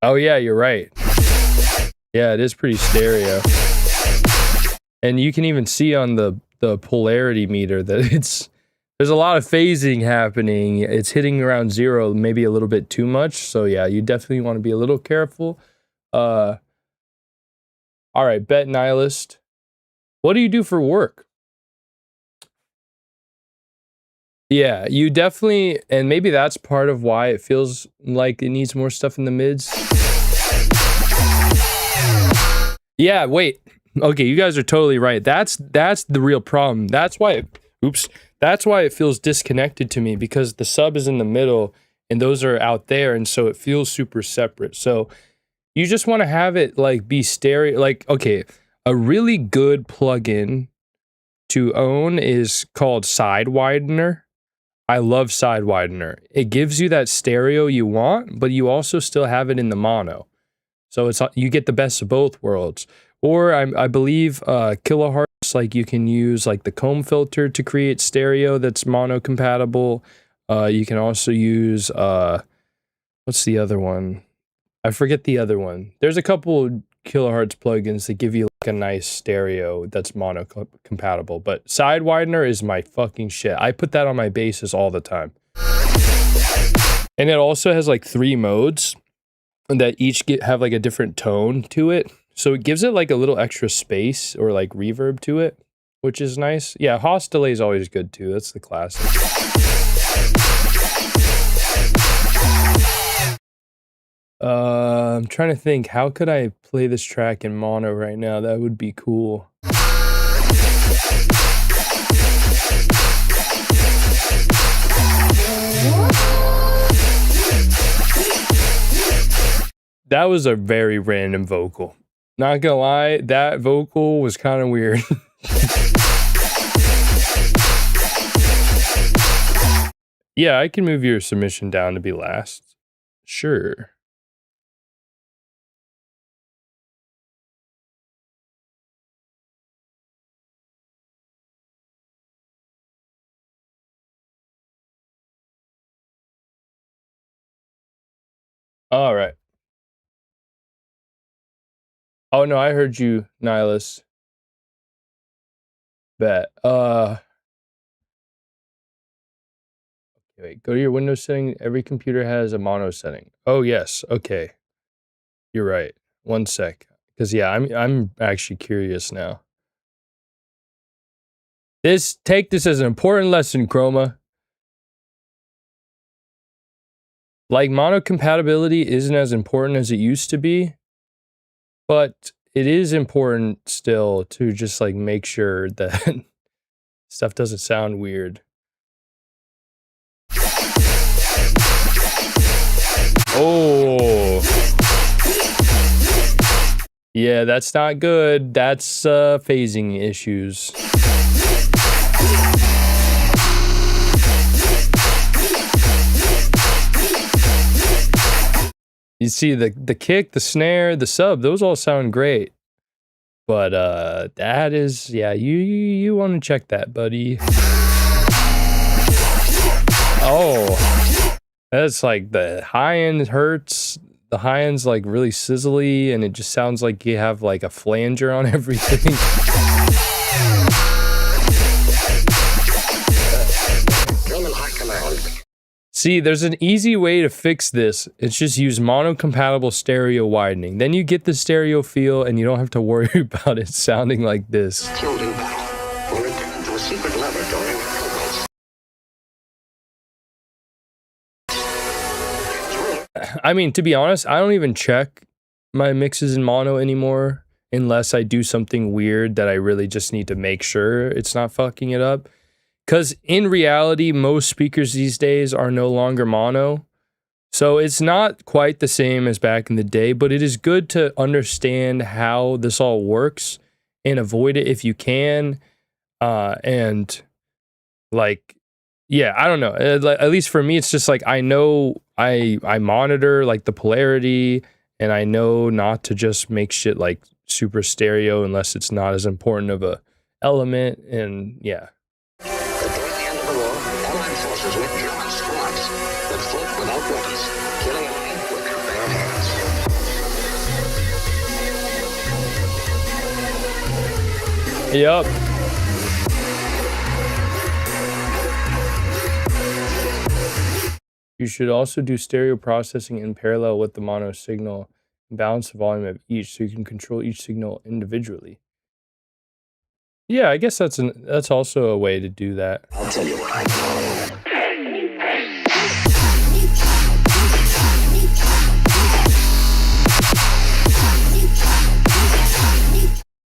Oh yeah, you're right. Yeah, it is pretty stereo. And you can even see on the polarity meter that there's a lot of phasing happening. It's hitting around 0, maybe a little bit too much. So yeah, you definitely want to be a little careful. All right, Bet Nihilist. What do you do for work? Yeah, you definitely, and maybe that's part of why it feels like it needs more stuff in the mids. Yeah, wait. Okay, you guys are totally right. That's the real problem. That's why That's why it feels disconnected to me, because the sub is in the middle and those are out there, and so it feels super separate. So you just want to have it like be stereo. Like, okay, a really good plugin to own is called Side Widener. I love Side Widener. It gives you that stereo you want, but you also still have it in the mono. So it's you get the best of both worlds. Or I believe Kilohertz, like you can use like the comb filter to create stereo that's mono compatible. You can also use what's the other one? I forget the other one. There's a couple Kilohertz plugins that give you like a nice stereo that's mono compatible, but Side Widener is my fucking shit. I put that on my basses all the time. And it also has like 3 modes that each have like a different tone to it. So it gives it like a little extra space or like reverb to it, which is nice. Yeah, Haas delay is always good too. That's the classic. I'm trying to think, how could I play this track in mono right now? That would be cool. That was a very random vocal. Not gonna lie, that vocal was kind of weird. Yeah, I can move your submission down to be last. Sure. All right. Oh no, I heard you, Nihilus. Bet. Wait, go to your Windows setting. Every computer has a mono setting. Oh yes, okay. You're right. One sec. Because yeah, I'm actually curious now. Take this as an important lesson, Chroma. Like, mono compatibility isn't as important as it used to be, but it is important still to just like make sure that stuff doesn't sound weird. Oh. Yeah, that's not good. That's phasing issues. You see the kick, the snare, the sub, those all sound great. But that is, yeah, you want to check that, buddy. Oh. That's like the high end hurts. The high end's like really sizzly, and it just sounds like you have like a flanger on everything. See, there's an easy way to fix this. It's just use mono-compatible stereo widening. Then you get the stereo feel, and you don't have to worry about it sounding like this. I mean, to be honest, I don't even check my mixes in mono anymore unless I do something weird that I really just need to make sure it's not fucking it up. Because in reality, most speakers these days are no longer mono. So it's not quite the same as back in the day, but it is good to understand how this all works and avoid it if you can. And like, yeah, I don't know. At least for me, it's just like, I know I monitor like the polarity, and I know not to just make shit like super stereo unless it's not as important of a element. And yeah. Yep. You should also do stereo processing in parallel with the mono signal and balance the volume of each so you can control each signal individually. Yeah, I guess that's also a way to do that. I'll tell you what I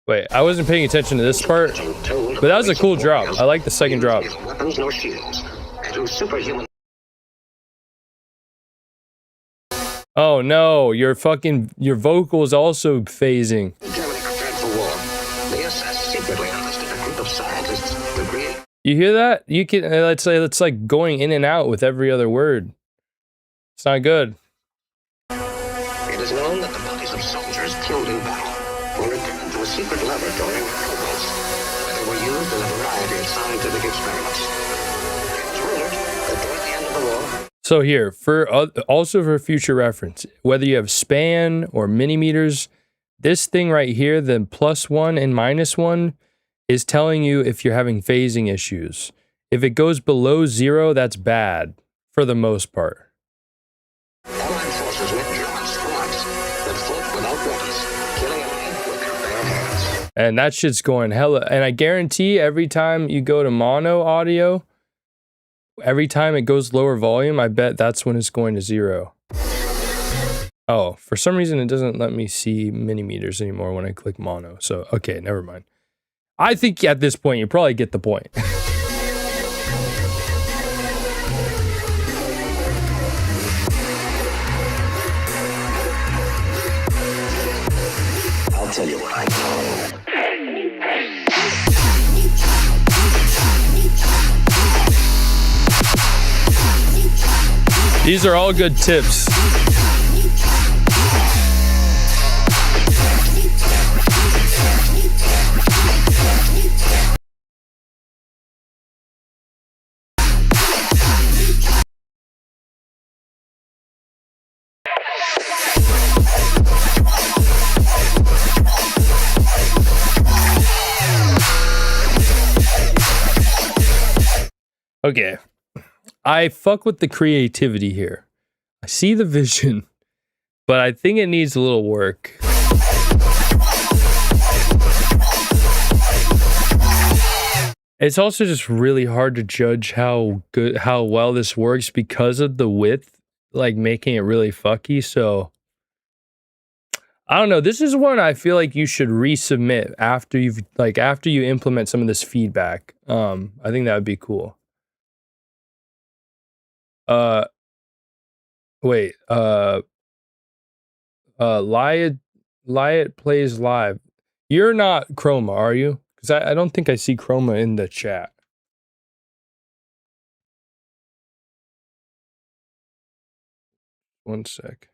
Wait, I wasn't paying attention to this part, but that was a cool drop. I like the second drop. Weapons nor shields, and whose superhuman. Oh no, your vocals also phasing. Germany prepared for war. The SS secretly enlisted a group of scientists to create. You hear that? You can it's like going in and out with every other word. It's not good. It is known that the bodies of soldiers killed in battle were returned to a secret laboratory where they were used in a variety of scientific experiments. It was rumored that toward the end of the war. So here, also for future reference, whether you have span or millimeters, this thing right here, the +1 and -1, is telling you if you're having phasing issues. If it goes below 0, that's bad for the most part. Allied forces met German squads that fought without weapons, killing enemy with their bare hands. And that shit's going hella. And I guarantee every time you go to mono audio, every time it goes lower volume, I bet that's when it's going to 0. Oh, for some reason it doesn't let me see millimeters anymore when I click mono. So, okay, never mind. I think at this point you probably get the point. I'll tell you what I know. These are all good tips. Okay, I fuck with the creativity here. I see the vision, but I think it needs a little work. It's also just really hard to judge how well this works because of the width, like making it really fucky. So I don't know. This is one I feel like you should resubmit after you implement some of this feedback. I think that would be cool. Wait, Lyat plays live. You're not Chroma, are you? Because I don't think I see Chroma in the chat. One sec.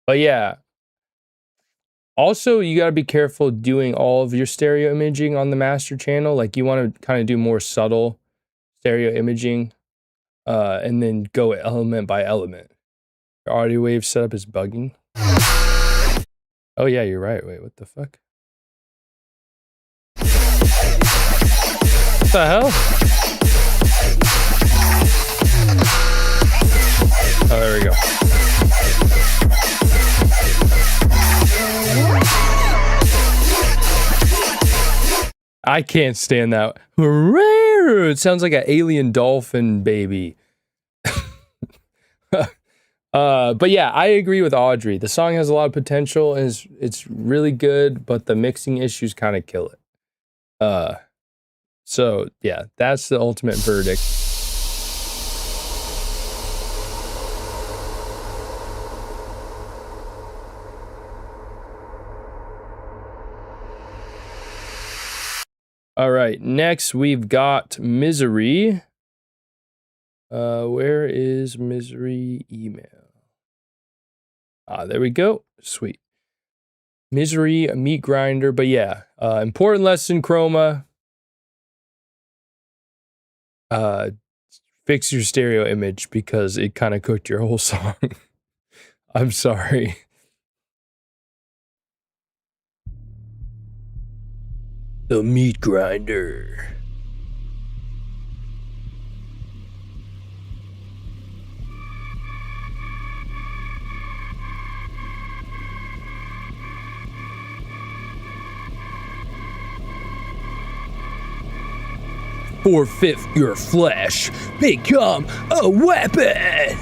But yeah. Also, you got to be careful doing all of your stereo imaging on the master channel. Like, you want to kind of do more subtle stereo imaging, and then go element by element. Your audio wave setup is bugging. Oh yeah, you're right. Wait, what the fuck? What the hell? Oh, there we go. I can't stand that. It sounds like an alien dolphin baby. But yeah, I agree with Audrey. The song has a lot of potential and it's really good, but the mixing issues kind of kill it. So yeah, that's the ultimate verdict. All right, next we've got Misery. Where is Misery email? Ah, there we go. Sweet. Misery, a meat grinder. But yeah, important lesson, Chroma. Fix your stereo image because it kind of cooked your whole song. I'm sorry. The meat grinder. Forfeit your flesh. Become a weapon.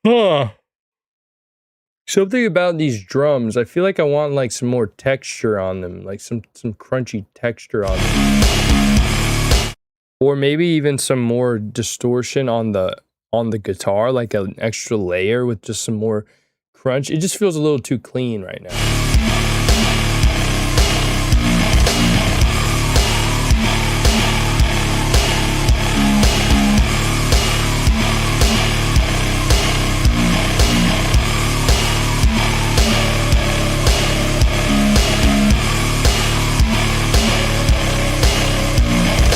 Huh. Something about these drums, I feel like I want like some more texture on them, like some crunchy texture on them. Or maybe even some more distortion on the guitar, like an extra layer with just some more crunch. It just feels a little too clean right now.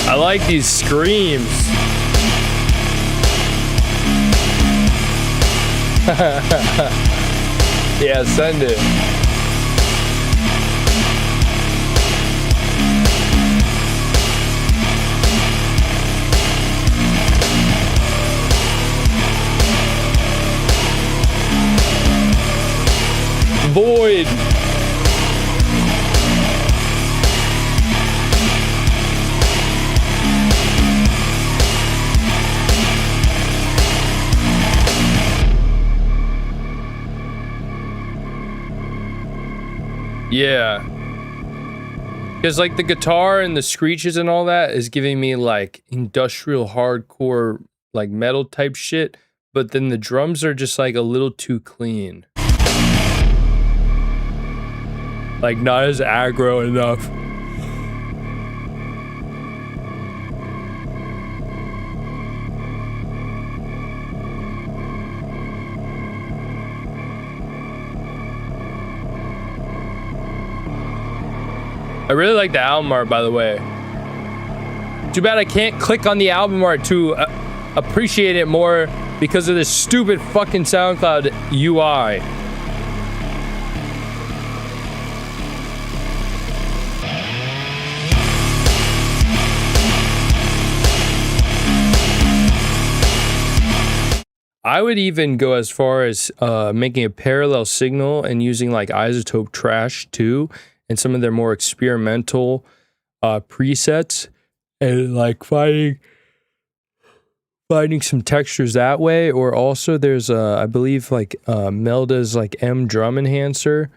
I like these screams. Yeah, send it. Void. Yeah, because like the guitar and the screeches and all that is giving me like industrial hardcore like metal type shit, but then the drums are just like a little too clean, like not as aggro enough. I really like the album art, by the way. Too bad I can't click on the album art to appreciate it more because of this stupid fucking SoundCloud UI. I would even go as far as making a parallel signal and using like Isotope Trash too, and some of their more experimental presets, and like finding some textures that way. Or also there's I believe like Melda's like M drum enhancer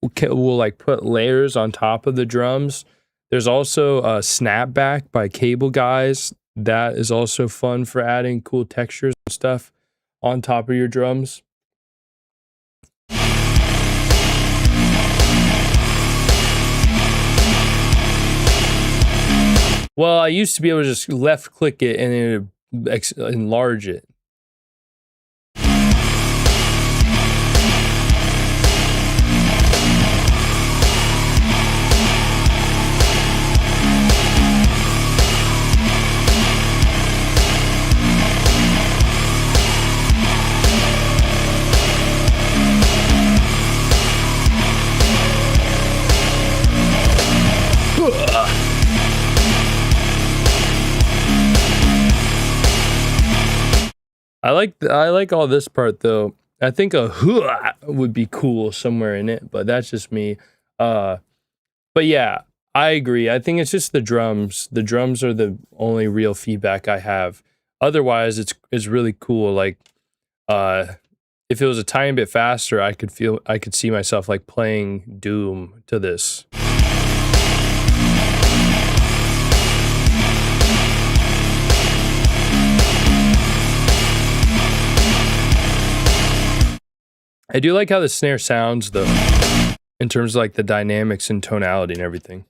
will like put layers on top of the drums. There's also Snapback by Cable Guys. That is also fun for adding cool textures and stuff on top of your drums. Well, I used to be able to just left click it and it would enlarge it. I like all this part though. I think a hua would be cool somewhere in it, but that's just me. But yeah, I agree. I think it's just the drums. The drums are the only real feedback I have. Otherwise, it's really cool. Like, if it was a tiny bit faster, I could see myself like playing Doom to this. I do like how the snare sounds though, in terms of like the dynamics and tonality and everything.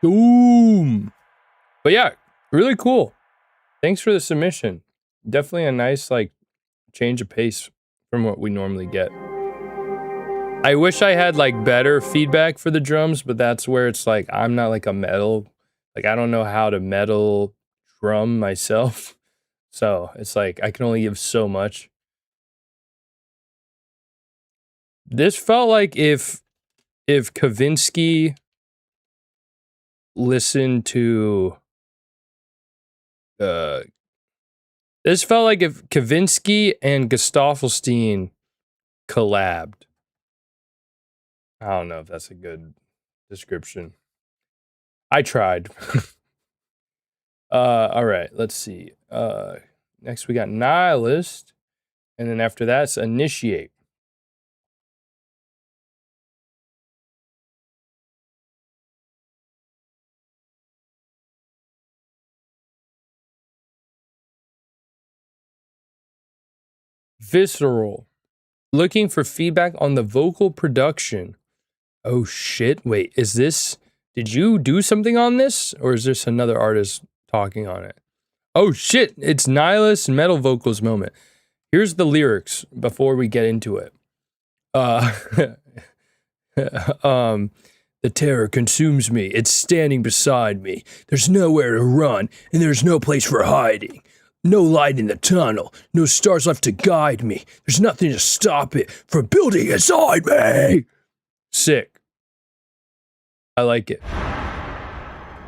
Boom. But yeah, really cool. Thanks for the submission. Definitely a nice like change of pace from what we normally get. I wish I had like better feedback for the drums, but that's where it's like I'm not like a metal, like I don't know how to metal drum myself. So it's like I can only give so much. This felt like if Kavinsky listened to this felt like if Kavinsky and Gustaffelstein collabed. I don't know if that's a good description. I tried. All right, let's see. Next we got Nihilist, and then after that's Initiate. Visceral. Looking for feedback on the vocal production. Oh shit, wait, is this... Did you do something on this? Or is this another artist talking on it? Oh shit, it's Nihilist and metal vocals moment. Here's the lyrics before we get into it. The terror consumes me. It's standing beside me. There's nowhere to run, and there's no place for hiding. No light in the tunnel. No stars left to guide me. There's nothing to stop it from building inside me. Sick. I like it.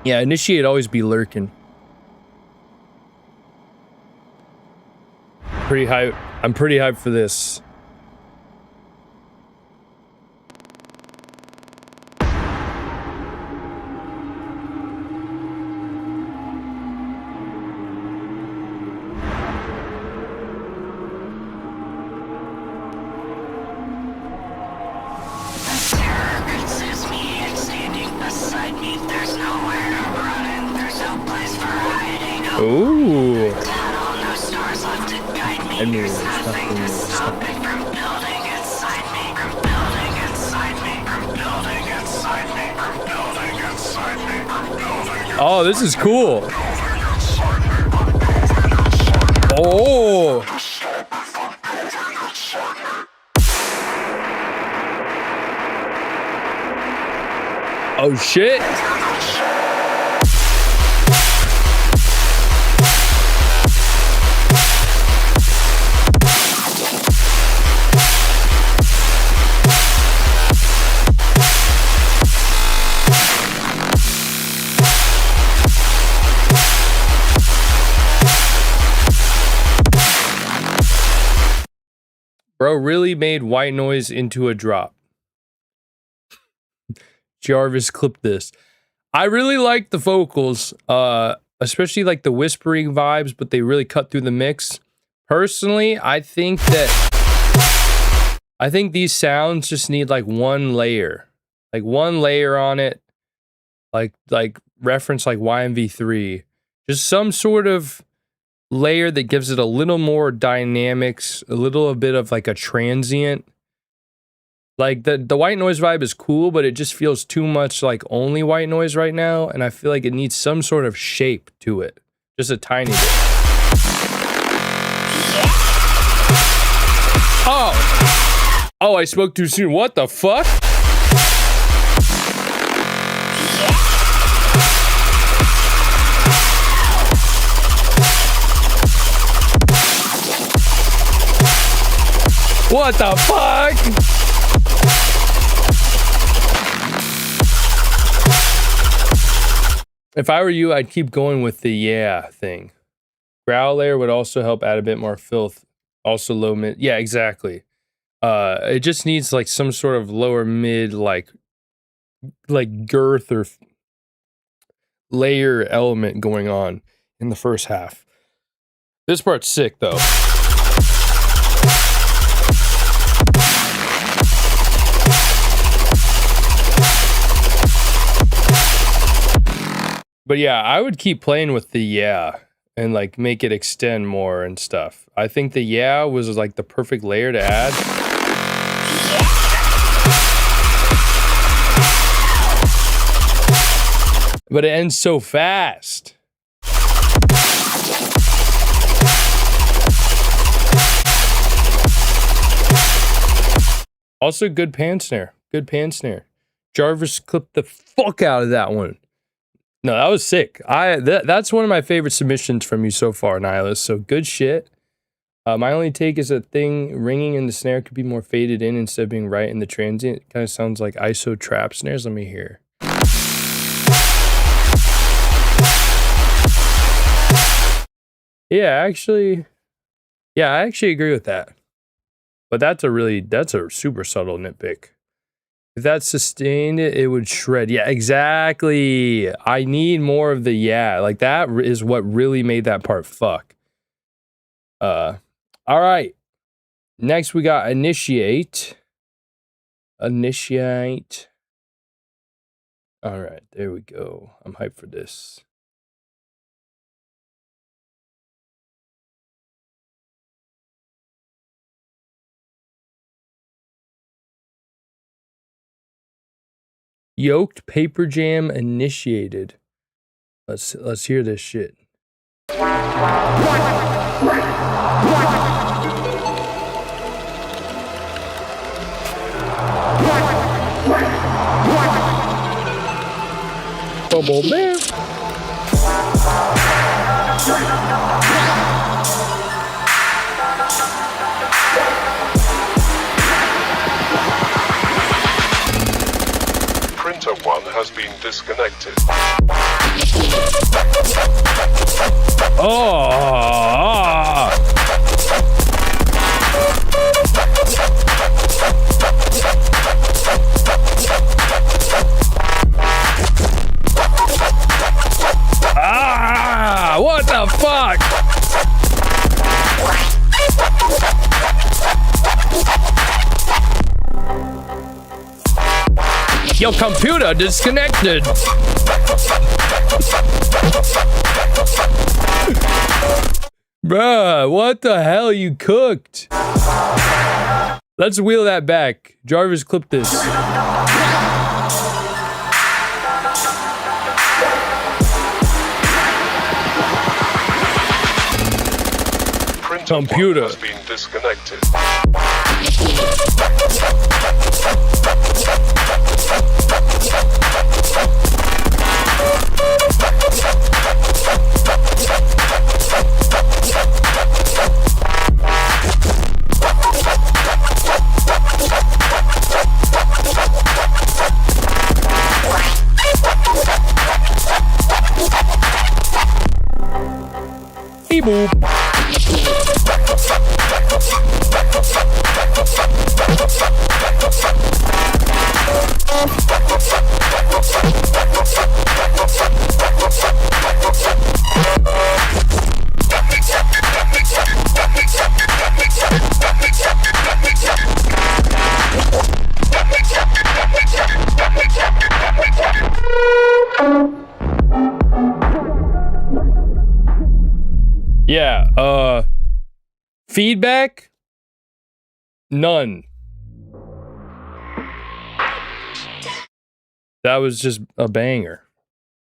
Yeah, Initiate always be lurking. Pretty hype. I'm pretty hyped for this. Ooh. I mean, there's nothing to stop it from building inside me, from building inside me, from building inside me, from building inside me, from building. Oh, this is cool. Oh. Oh shit. Bro really made white noise into a drop. Jarvis clipped this. I really like the vocals, especially like the whispering vibes, but they really cut through the mix. Personally, I think these sounds just need like one layer on it, like reference like YMV3, just some sort of layer that gives it a little more dynamics, a little bit of like a transient. Like the white noise vibe is cool, but it just feels too much like only white noise right now, and I feel like it needs some sort of shape to it, just a tiny bit. Oh, I spoke too soon. What the fuck? What the fuck? If I were you, I'd keep going with the yeah thing. Growl layer would also help add a bit more filth. Also low mid. Yeah, exactly. It just needs like some sort of lower mid, like girth or layer element going on in the first half. This part's sick though. But yeah, I would keep playing with the yeah and like make it extend more and stuff. I think the yeah was like the perfect layer to add. But it ends so fast. Also, good pan snare. Good pan snare. Jarvis clipped the fuck out of that one. No, that was sick. That's one of my favorite submissions from you so far, Nihilus. So good shit. My only take is that thing ringing in the snare could be more faded in instead of being right in the transient. It kind of sounds like ISO trap snares. Let me hear. Yeah, I actually agree with that. But that's a super subtle nitpick. If that sustained it, it would shred. Yeah, exactly. I need more of the like that is what really made that part fuck. All right. Next we got initiate. Initiate. All right, there we go. I'm hyped for this. Yoked Paper Jam initiated. Let's hear this shit. Bubble bear. Printer 1 has been disconnected. What the fuck? Your computer disconnected. Bruh, what the hell you cooked? Let's wheel that back. Jarvis, clip this. Computer has been disconnected. Hey boop. Yeah, feedback? None. That was just a banger.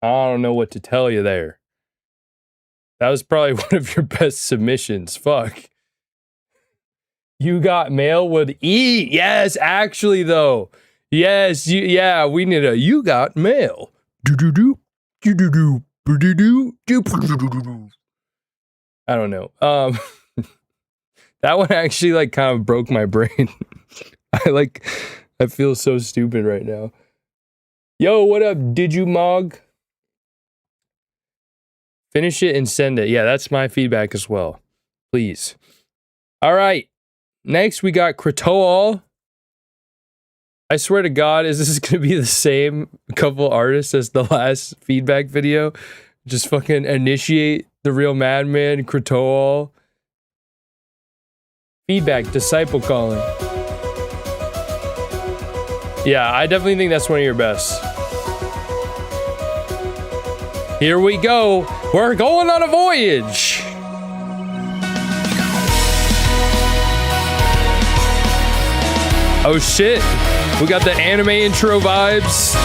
I don't know what to tell you there. That was probably one of your best submissions. Fuck. You Got Mail would eat. Yes, actually though. Yes, yeah, we need a You Got Mail. Do-do-do. Do-do-do. Do-do-do. Do-do-do. I don't know. That one actually like kind of broke my brain. I feel so stupid right now. Yo, what up, did you Mog? Finish it and send it. Yeah, that's my feedback as well. Please. All right. Next, we got Kratol. I swear to God, is this going to be the same couple artists as the last feedback video? Just fucking initiate the real madman, Kratol. Feedback, disciple calling. Yeah, I definitely think that's one of your best. Here we go. We're going on a voyage. Oh shit. We got the anime intro vibes.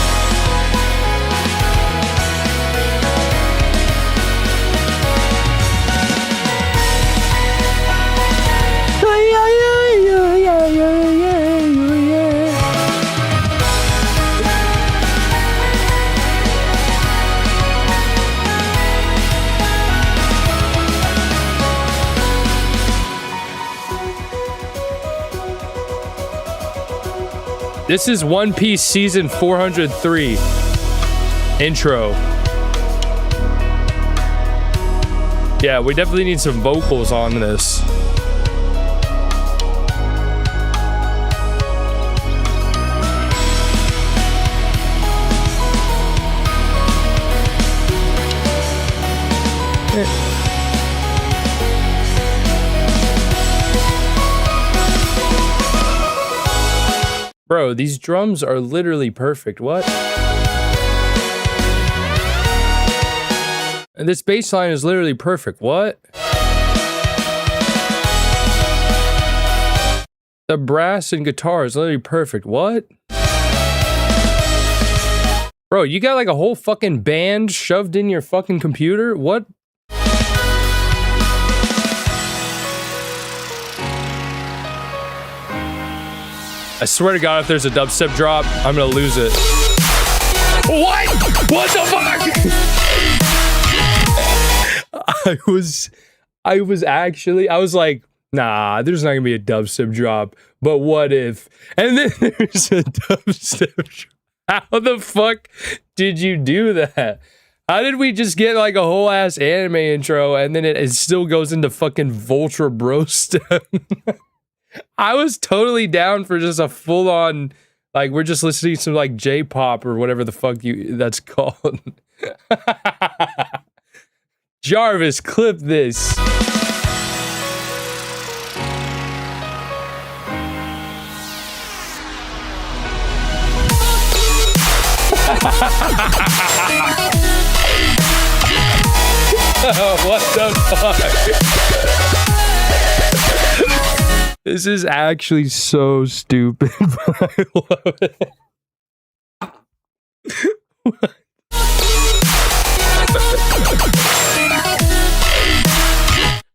This is One Piece season 403 intro. Yeah, we definitely need some vocals on this. Bro, these drums are literally perfect. What? And this bass line is literally perfect. What? The brass and guitar is literally perfect. What? Bro, you got like a whole fucking band shoved in your fucking computer? What? I swear to God, if there's a dubstep drop, I'm gonna lose it. What? What the fuck? I was like, nah, there's not gonna be a dubstep drop, but what if? And then there's a dubstep drop. How the fuck did you do that? How did we just get like a whole ass anime intro and then it still goes into fucking Voltra Bro step? I was totally down for just a full on, like, we're just listening to like J-pop or whatever the fuck that's called. Jarvis, clip this. Oh, what the fuck? This is actually so stupid, but I love it.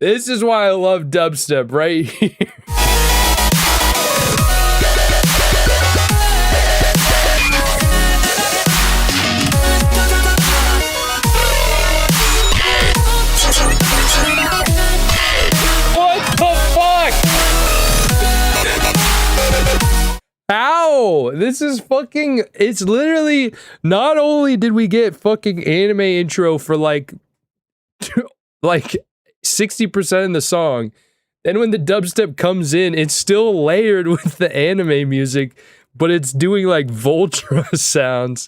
This is why I love dubstep right here. How? This is fucking, it's literally, not only did we get fucking anime intro for like 60% of the song, then when the dubstep comes in, it's still layered with the anime music, but it's doing like Voltra sounds.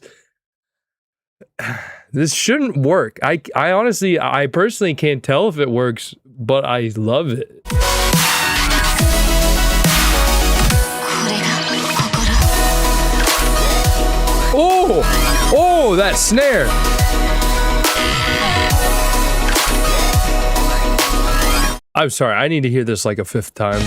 This shouldn't work. I honestly, I personally can't tell if it works, but I love it. Oh, that snare. I'm sorry, I need to hear this like a fifth time.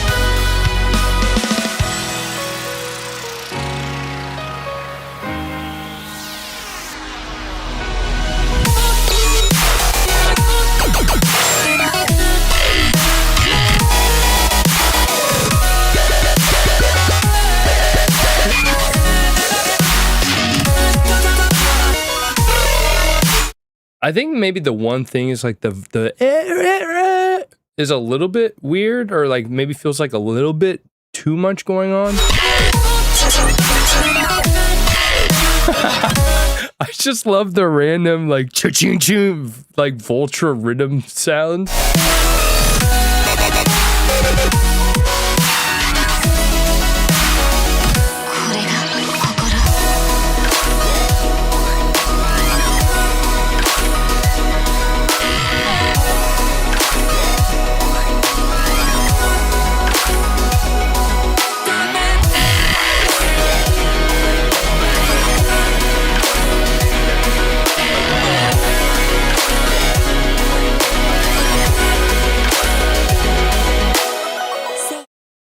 I think maybe the one thing is like the is a little bit weird, or like maybe feels like a little bit too much going on. I just love the random like cha-ching-ching like Voltra rhythm sounds.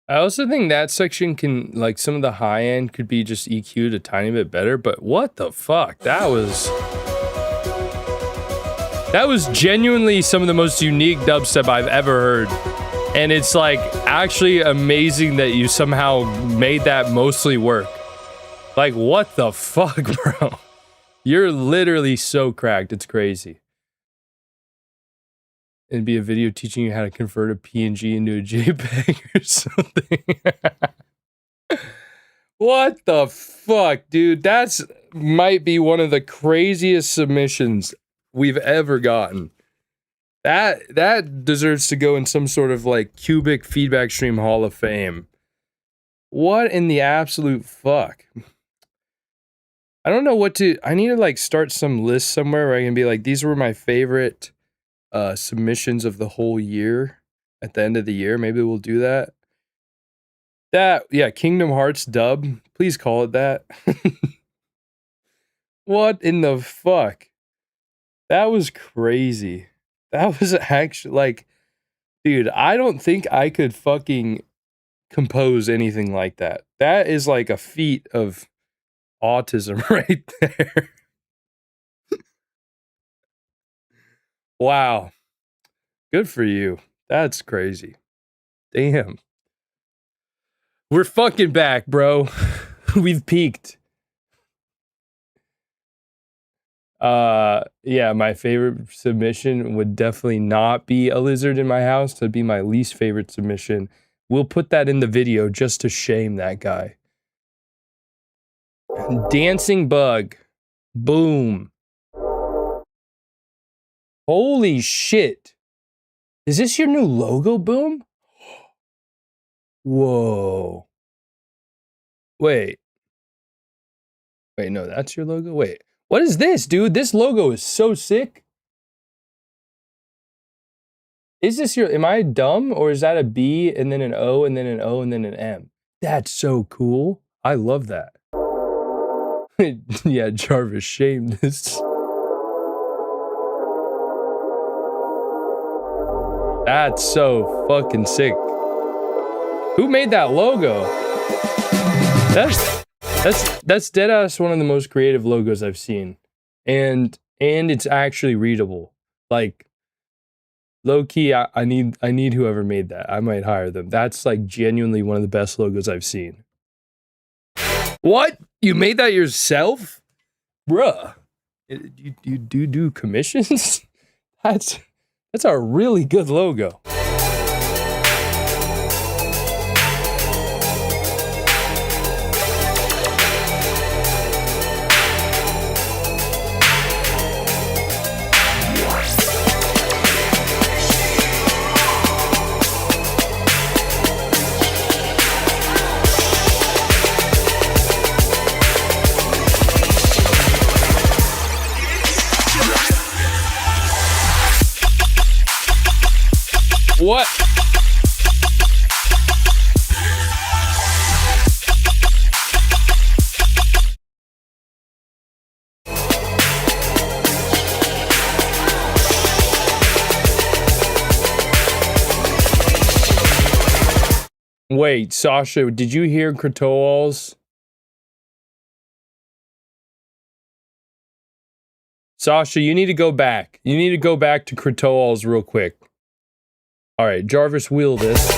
I also think that section can, like, some of the high end could be just EQ'd a tiny bit better, but what the fuck? That was genuinely some of the most unique dubstep I've ever heard. And it's like actually amazing that you somehow made that mostly work. Like, what the fuck, bro? You're literally so cracked. It's crazy. It'd be a video teaching you how to convert a PNG into a JPEG or something. What the fuck, dude? That's might be one of the craziest submissions we've ever gotten. That deserves to go in some sort of like cubic feedback stream hall of fame. What in the absolute fuck? I don't know what to. I need to like start some list somewhere where I can be like, these were my favorite submissions of the whole year at the end of the year. Maybe we'll do that. Yeah, Kingdom Hearts dub. Please call it that. What in the fuck? That was crazy. That was actually like, dude, I don't think I could fucking compose anything like that. That is like a feat of autism right there. Wow. Good for you. That's crazy. Damn. We're fucking back, bro. We've peaked. Yeah, my favorite submission would definitely not be a lizard in my house. That'd be my least favorite submission. We'll put that in the video just to shame that guy. Dancing bug. Boom. Holy shit. Is this your new logo, Boom? Whoa. Wait, no, that's your logo? Wait. What is this, dude? This logo is so sick. Is this your, am I dumb? Or is that a B and then an O and then an O and then an M? That's so cool. I love that. Yeah, Jarvis, shame this. That's so fucking sick. Who made that logo? That's deadass one of the most creative logos I've seen. And it's actually readable. Like, low key, I need whoever made that. I might hire them. That's like genuinely one of the best logos I've seen. What? You made that yourself? Bruh. You do commissions? That's a really good logo. What? Wait, Sasha, did you hear Kratoals? Sasha, you need to go back. You need to go back to Kratoals real quick. All right, Jarvis, wheel this.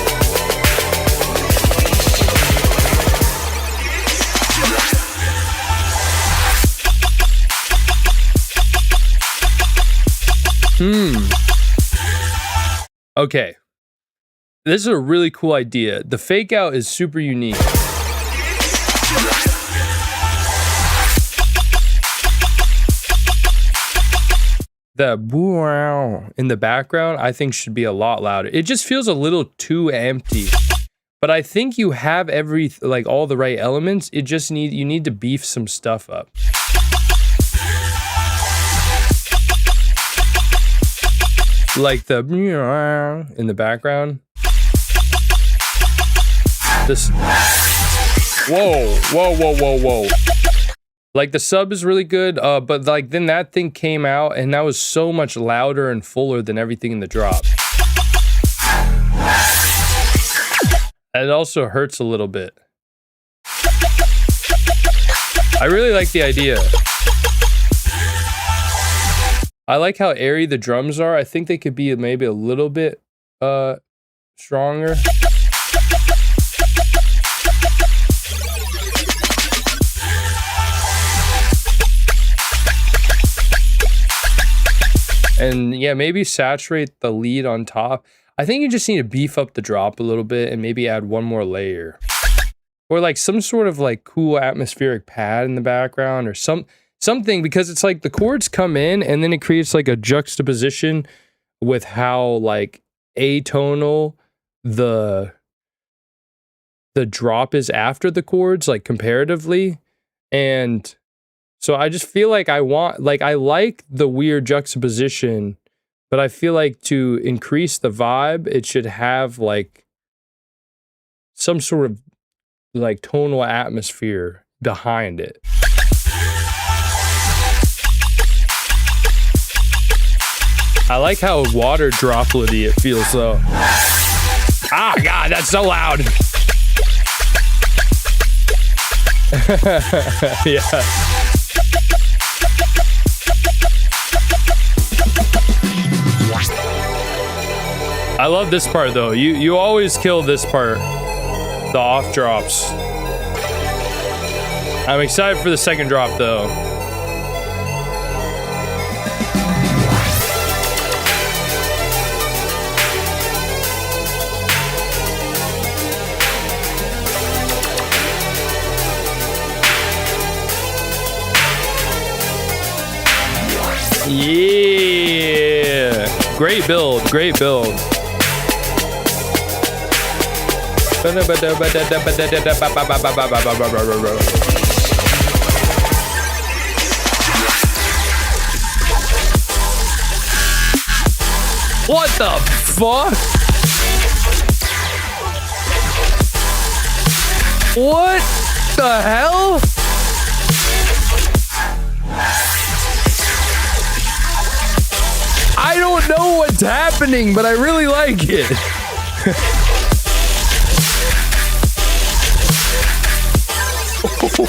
Okay. This is a really cool idea. The fake out is super unique. The wow in the background, I think should be a lot louder. It just feels a little too empty. But I think you have all the right elements. It just you need to beef some stuff up. Like the in the background. This. Whoa. Like the sub is really good, but like then that thing came out and that was so much louder and fuller than everything in the drop. And it also hurts a little bit. I really like the idea. I like how airy the drums are. I think they could be maybe a little bit stronger. And yeah, maybe saturate the lead on top. I think you just need to beef up the drop a little bit and maybe add one more layer. or like some sort of like cool atmospheric pad in the background, or something, because it's like the chords come in and then it creates like a juxtaposition with how like atonal the drop is after the chords, like comparatively. And so I just feel like I like the weird juxtaposition, but I feel like to increase the vibe, it should have like some sort of like tonal atmosphere behind it. I like how water dropletty it feels though. Ah, God, that's so loud. Yeah. I love this part though. You always kill this part. The off drops. I'm excited for the second drop though. Yeah. Great build, great build. What the fuck? What the hell? I don't know what's happening, but I really like it.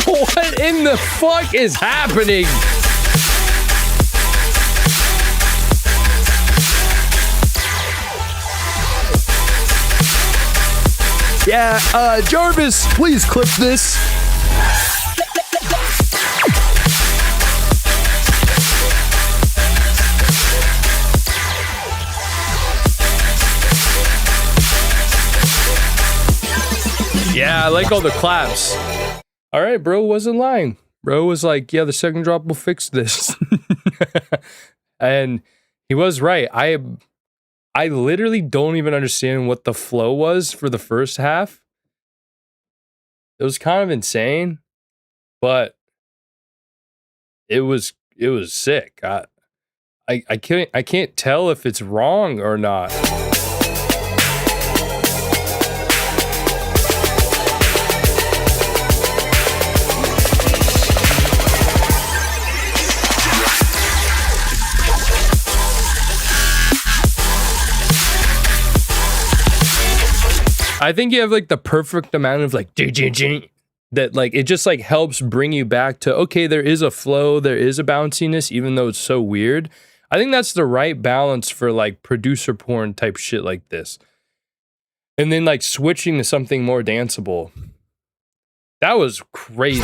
What in the fuck is happening? Yeah, Jarvis, please clip this. Yeah, I like all the claps. All right, bro wasn't lying. Bro was like, yeah, the second drop will fix this. And he was right. I literally don't even understand what the flow was for the first half. It was kind of insane, but it was sick. I can't tell if it's wrong or not. I think you have like the perfect amount of like that, like it just like helps bring you back to, okay, there is a flow, there is a bounciness, even though it's so weird. I think that's the right balance for like producer porn type shit like this. And then like switching to something more danceable. That was crazy.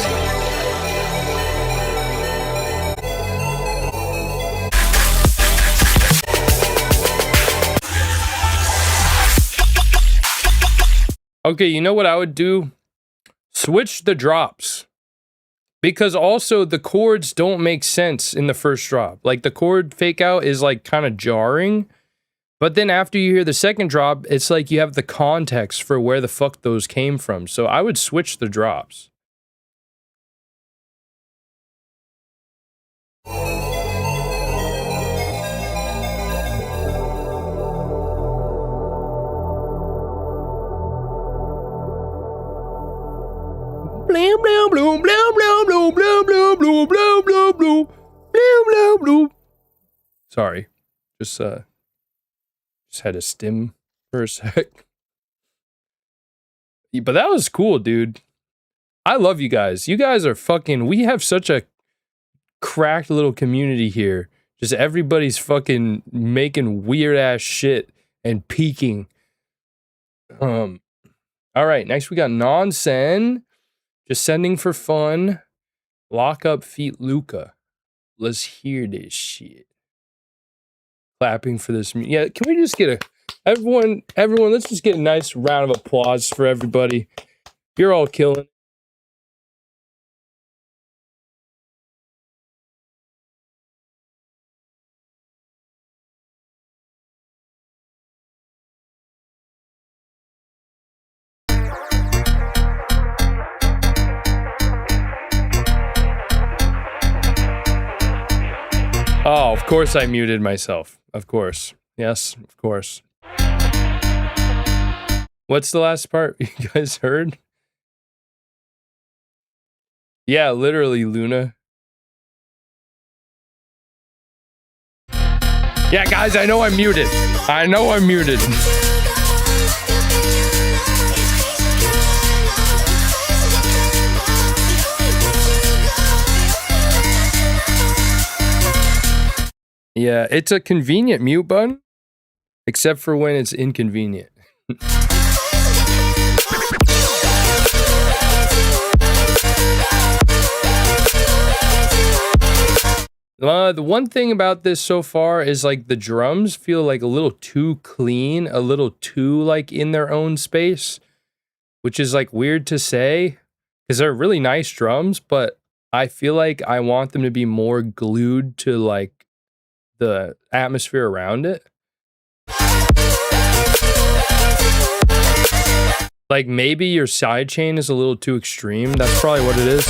Okay, you know what I would do? Switch the drops. Because also the chords don't make sense in the first drop. Like the chord fake out is like kind of jarring. But then after you hear the second drop, it's like you have the context for where the fuck those came from. So I would switch the drops. Blam blam bloom blam blam bloom blam blam bloom blam blam bloom blam blam bloom. Sorry, just had a stim for a sec. But that was cool, dude. I love you guys. You guys are fucking. We have such a cracked little community here. Just everybody's fucking making weird ass shit and peaking. All right, next we got Nonsen. Just sending for fun. Lock up feet Luca. Let's hear this shit. Clapping for this. Yeah, can we just get everyone, let's just get a nice round of applause for everybody. You're all killing. Oh, of course I muted myself. Of course. Yes, of course. What's the last part you guys heard? Yeah, literally, Luna. Yeah, guys, I know I'm muted. I know I'm muted. Yeah, it's a convenient mute button, except for when it's inconvenient. The one thing about this so far is like the drums feel like a little too clean, a little too like in their own space, which is like weird to say because they're really nice drums, but I feel like I want them to be more glued to like the atmosphere around it. Like maybe your sidechain is a little too extreme. That's probably what it is.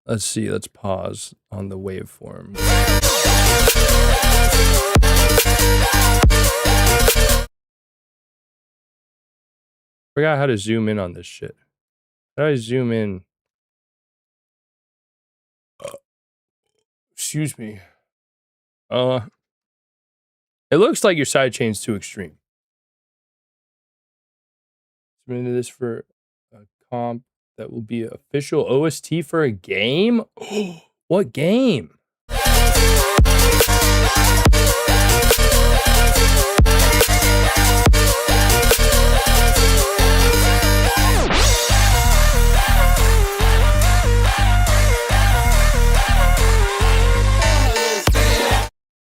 Let's see, let's pause on the waveform. Forgot how to zoom in on this shit. How do I zoom in? Excuse me. It looks like your sidechain's too extreme. Submitted this for a comp that will be official OST for a game? What game?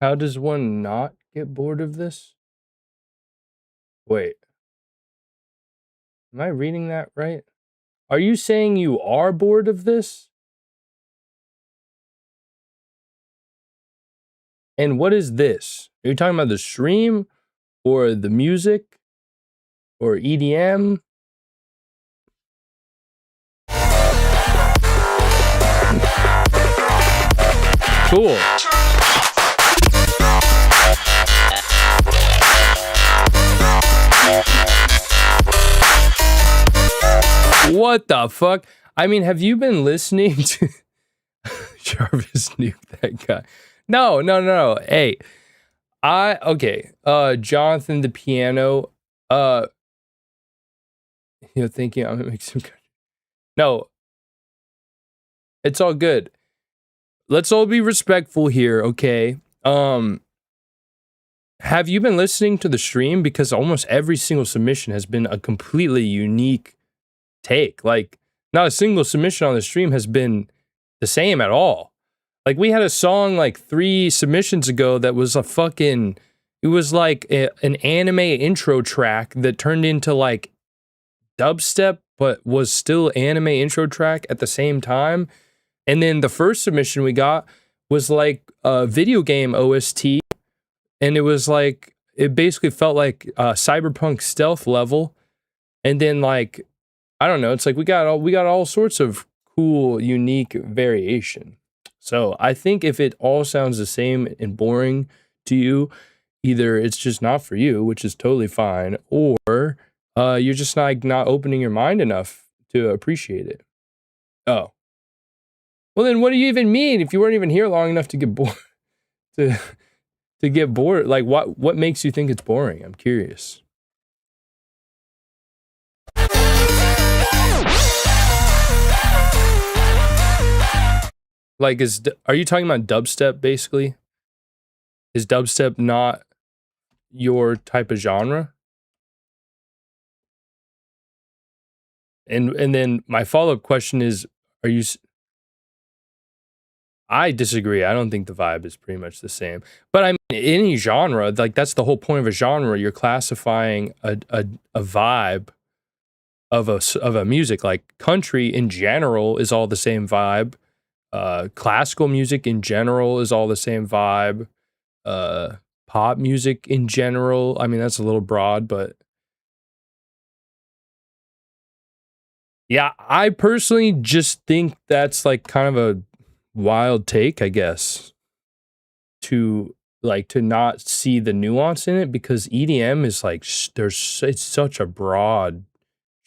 How does one not get bored of this? Wait. Am I reading that right? Are you saying you are bored of this? And what is this? Are you talking about the stream or the music or EDM? Cool. What the fuck? I mean, have you been listening to Jarvis nuke that guy? No. Hey, Jonathan the piano, thinking I'm gonna make some kind. No, it's all good. Let's all be respectful here, okay? Have you been listening to the stream? Because almost every single submission has been a completely unique take. Like, not a single submission on the stream has been the same at all. Like, we had a song like 3 submissions ago that was a fucking, it was like an anime intro track that turned into like dubstep, but was still anime intro track at the same time. And then the first submission we got was like a video game OST, and it was like, it basically felt like cyberpunk stealth level. And then like, I don't know, it's like we got all sorts of cool, unique variation. So I think if it all sounds the same and boring to you, either it's just not for you, which is totally fine, or you're just not opening your mind enough to appreciate it. Oh. Well, then what do you even mean if you weren't even here long enough to get bored? to get bored? Like, what makes you think it's boring? I'm curious. Like, are you talking about dubstep, basically? Is dubstep not your type of genre? And then my follow-up question is, are you... I disagree. I don't think the vibe is pretty much the same. But I mean, any genre, like, that's the whole point of a genre. You're classifying a vibe of a music. Like country in general is all the same vibe. Classical music in general is all the same vibe. Pop music in general, I mean, that's a little broad, but yeah, I personally just think that's like kind of a wild take, I guess, to to not see the nuance in it, because EDM is like it's such a broad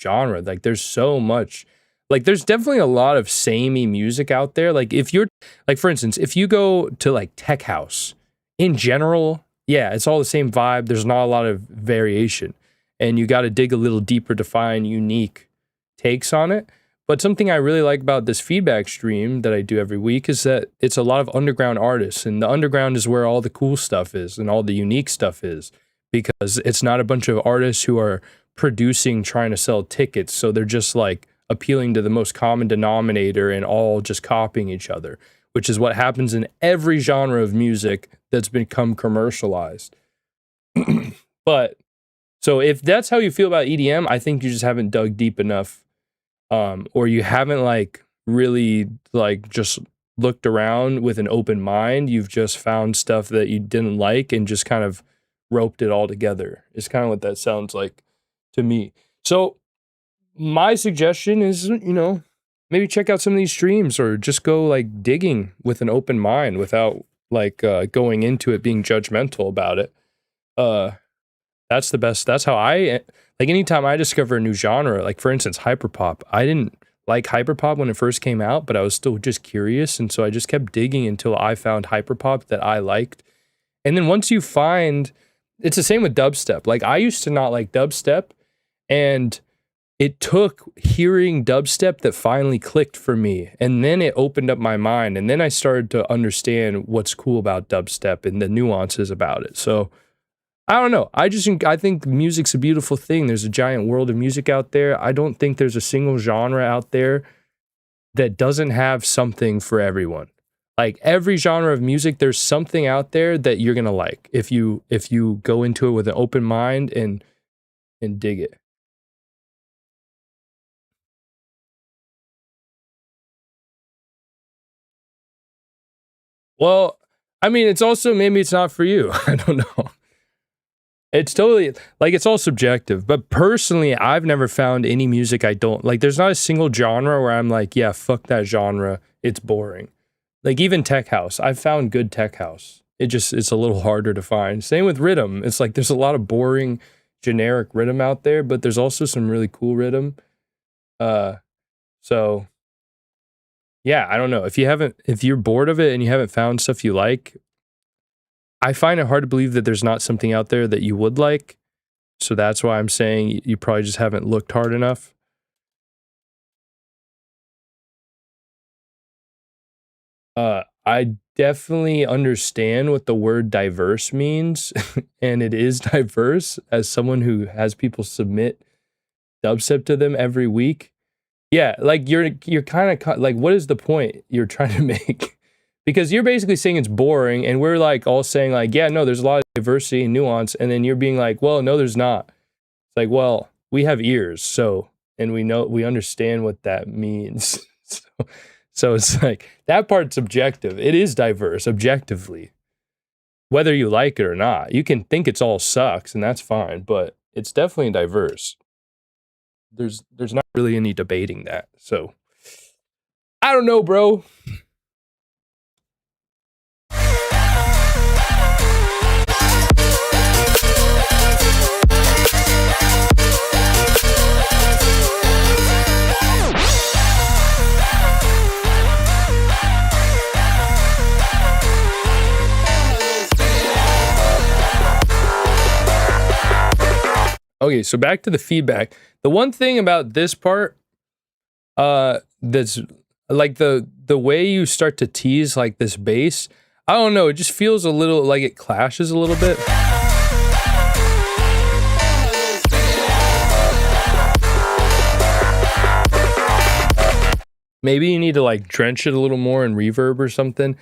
genre. Like there's so much, like there's definitely a lot of samey music out there. Like if you're like, for instance, if you go to like tech house in general, yeah, it's all the same vibe. There's not a lot of variation, and you got to dig a little deeper to find unique takes on it. But something I really like about this feedback stream that I do every week is that it's a lot of underground artists, and the underground is where all the cool stuff is and all the unique stuff is, because it's not a bunch of artists who are producing, trying to sell tickets. So they're just like appealing to the most common denominator and all just copying each other, which is what happens in every genre of music that's become commercialized. But so if that's how you feel about EDM, I think you just haven't dug deep enough. Or you haven't like really like just looked around with an open mind. You've just found stuff that you didn't like and just kind of roped it all together. It's kind of what that sounds like to me. So my suggestion is, maybe check out some of these streams, or just go like digging with an open mind without like going into it being judgmental about it. That's the best. That's how like anytime I discover a new genre, like for instance, hyperpop. I didn't like hyperpop when it first came out, but I was still just curious. And so I just kept digging until I found hyperpop that I liked. And then once you find, it's the same with dubstep. Like I used to not like dubstep, and it took hearing dubstep that finally clicked for me. And then it opened up my mind. And then I started to understand what's cool about dubstep and the nuances about it. So I don't know. I think music's a beautiful thing. There's a giant world of music out there. I don't think there's a single genre out there that doesn't have something for everyone. Like every genre of music, there's something out there that you're going to like if you go into it with an open mind and dig it. Well, I mean, it's also, maybe it's not for you. I don't know. It's totally, like, it's all subjective. But personally, I've never found any music I don't like. There's not a single genre where I'm like, yeah, fuck that genre, it's boring. Like even tech house, I've found good tech house. It's a little harder to find. Same with rhythm. It's like there's a lot of boring generic rhythm out there, but there's also some really cool rhythm. So yeah, I don't know. If you're bored of it and you haven't found stuff you like, I find it hard to believe that there's not something out there that you would like. So that's why I'm saying you probably just haven't looked hard enough. I definitely understand what the word diverse means, and it is diverse. As someone who has people submit dubstep to them every week, yeah, like you're kind of like, what is the point you're trying to make? Because you're basically saying it's boring, and we're like all saying like, yeah, no, there's a lot of diversity and nuance, and then you're being like, well, no, there's not. It's like, well, we have ears, so, and we understand what that means. So it's like, that part's subjective. It is diverse objectively, whether you like it or not. You can think it's all sucks, and that's fine, but it's definitely diverse. There's not really any debating that. So I don't know, bro. Okay, so back to the feedback. The one thing about this part, that's like the way you start to tease like this bass, I don't know, it just feels a little like it clashes a little bit. Maybe you need to like drench it a little more in reverb or something.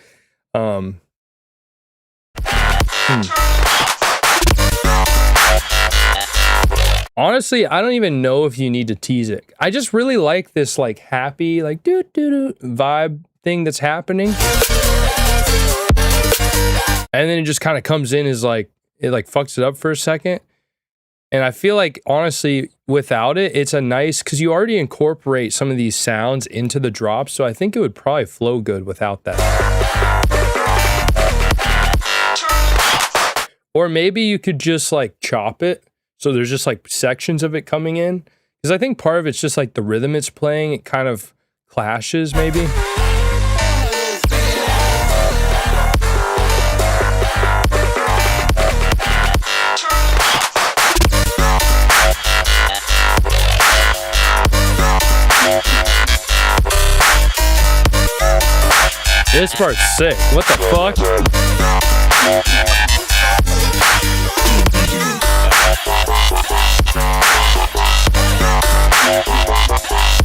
Honestly, I don't even know if you need to tease it. I just really like this like happy, like doo doo doo vibe thing that's happening. And then it just kind of comes in as like, it like fucks it up for a second. And I feel like, honestly, without it, it's a nice, because you already incorporate some of these sounds into the drops, so I think it would probably flow good without that. Or maybe you could just like chop it, so there's just like sections of it coming in. Because I think part of it's just like the rhythm it's playing, it kind of clashes maybe. This part's sick. What the fuck?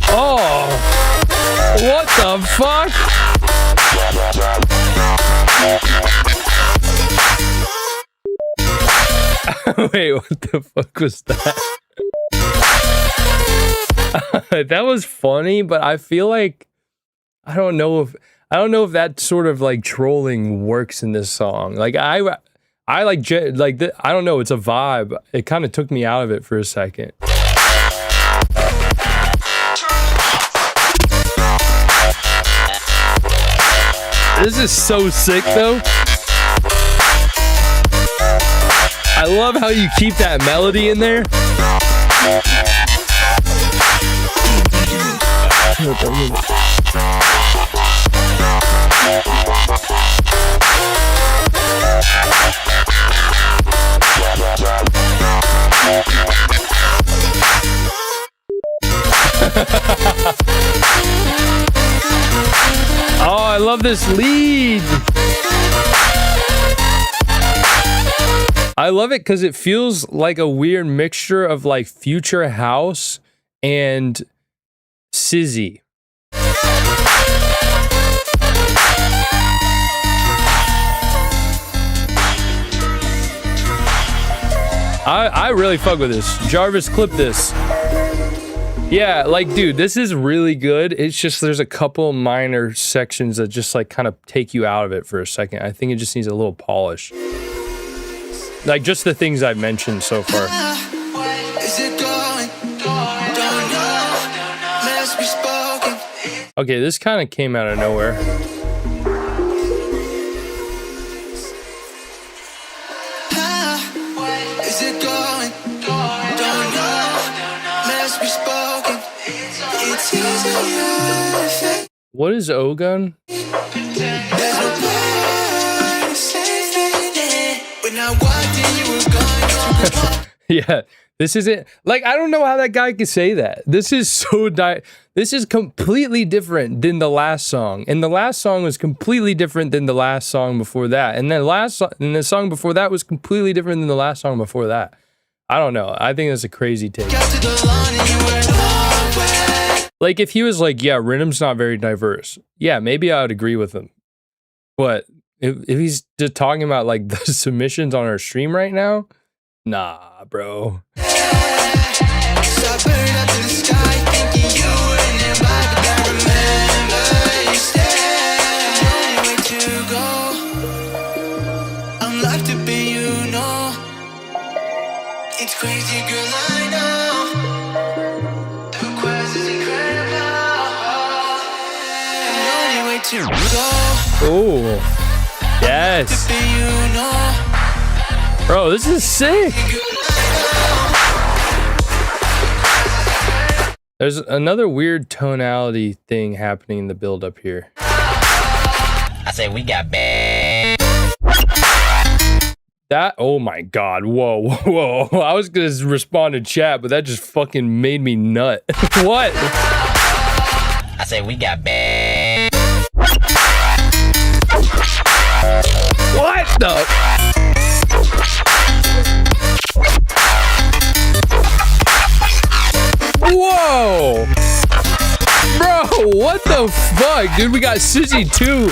Oh! What the fuck? Wait, what the fuck was that? That was funny, but I feel like I don't know if that sort of like trolling works in this song. Like I like I don't know, it's a vibe. It kind of took me out of it for a second. This is so sick though. I love how you keep that melody in there. Oh, I love this lead. I love it because it feels like a weird mixture of like future house and Sizzy. I really fuck with this. Jarvis, clip this. Yeah, like, dude, this is really good. It's just there's a couple minor sections that just like kind of take you out of it for a second. I think it just needs a little polish. Like just the things I've mentioned so far. Okay, this kind of came out of nowhere. What is O-Gun? Yeah, this is it. Like, I don't know how that guy could say that. This is so this is completely different than the last song. And the last song was completely different than the last song before that. And then the song before that was completely different than the last song before that. I don't know. I think that's a crazy take. Like, if he was like, yeah, rhythm's not very diverse. Yeah, maybe I would agree with him. But if he's just talking about like the submissions on our stream right now, nah, bro. It's crazy, girl, I know. The request is incredible. The only way to go. Oh, yes. Bro, this is sick. There's another weird tonality thing happening in the build up here. I say we got bad. That, oh my god, whoa, whoa. I was gonna respond to chat, but that just fucking made me nut. What? I say we got bad. What the? Whoa! Bro, what the fuck? Dude, we got Sizzy too.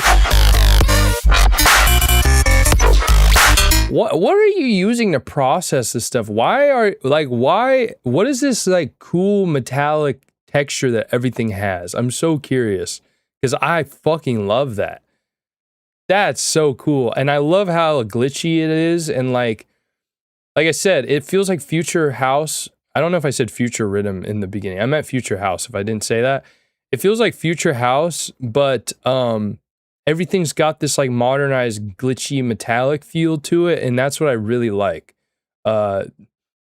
What are you using to process this stuff? What is this like cool metallic texture that everything has? I'm so curious because I fucking love that. That's so cool. And I love how glitchy it is. And like I said, it feels like future house. I don't know if I said future rhythm in the beginning. I meant future house if I didn't say that. It feels like future house, but everything's got this like modernized glitchy metallic feel to it, and that's what I really like. This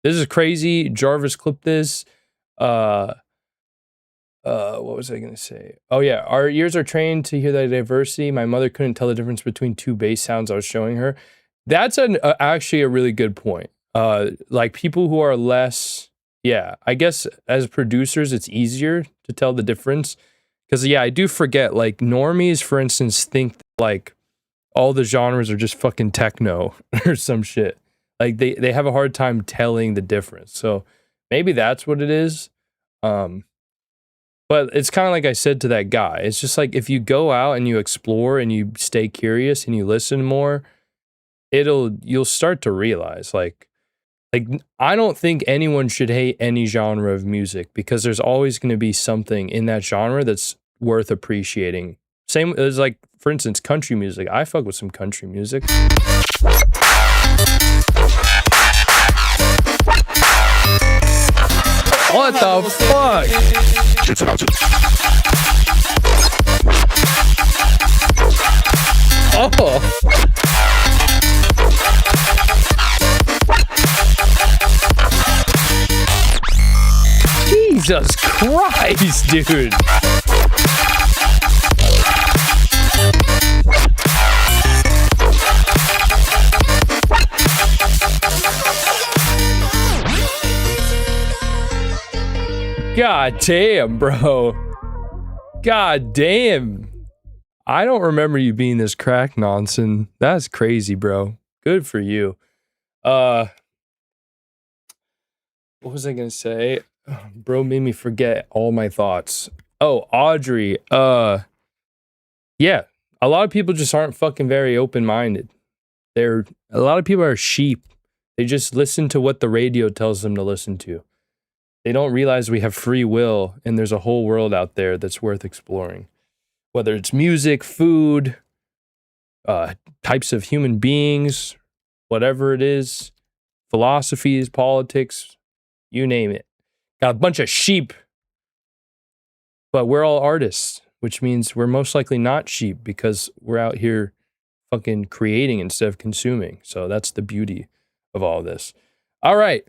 is crazy. Jarvis clipped this. What was I gonna say? Oh yeah, our ears are trained to hear the diversity. My mother couldn't tell the difference between two bass sounds I was showing her. That's actually a really good point. Like people who are less, yeah, I guess as producers, it's easier to tell the difference. Because, yeah, I do forget, like, normies, for instance, think that, like, all the genres are just fucking techno or some shit. Like, they have a hard time telling the difference. So maybe that's what it is. But it's kind of like I said to that guy. It's just like if you go out and you explore and you stay curious and you listen more, you'll start to realize, like, I don't think anyone should hate any genre of music because there's always going to be something in that genre that's worth appreciating. Same as like, for instance, country music. I fuck with some country music. What the fuck? Oh. Jesus Christ, dude. God damn, bro. God damn. I don't remember you being this crack nonsense. That's crazy, bro. Good for you. What was I gonna say? Bro made me forget all my thoughts. Oh, Audrey. Yeah. A lot of people just aren't fucking very open-minded. A lot of people are sheep. They just listen to what the radio tells them to listen to. They don't realize we have free will and there's a whole world out there that's worth exploring. Whether it's music, food, types of human beings, whatever it is, philosophies, politics, you name it. Got a bunch of sheep, but we're all artists, which means we're most likely not sheep because we're out here fucking creating instead of consuming. So that's the beauty of all this. All right.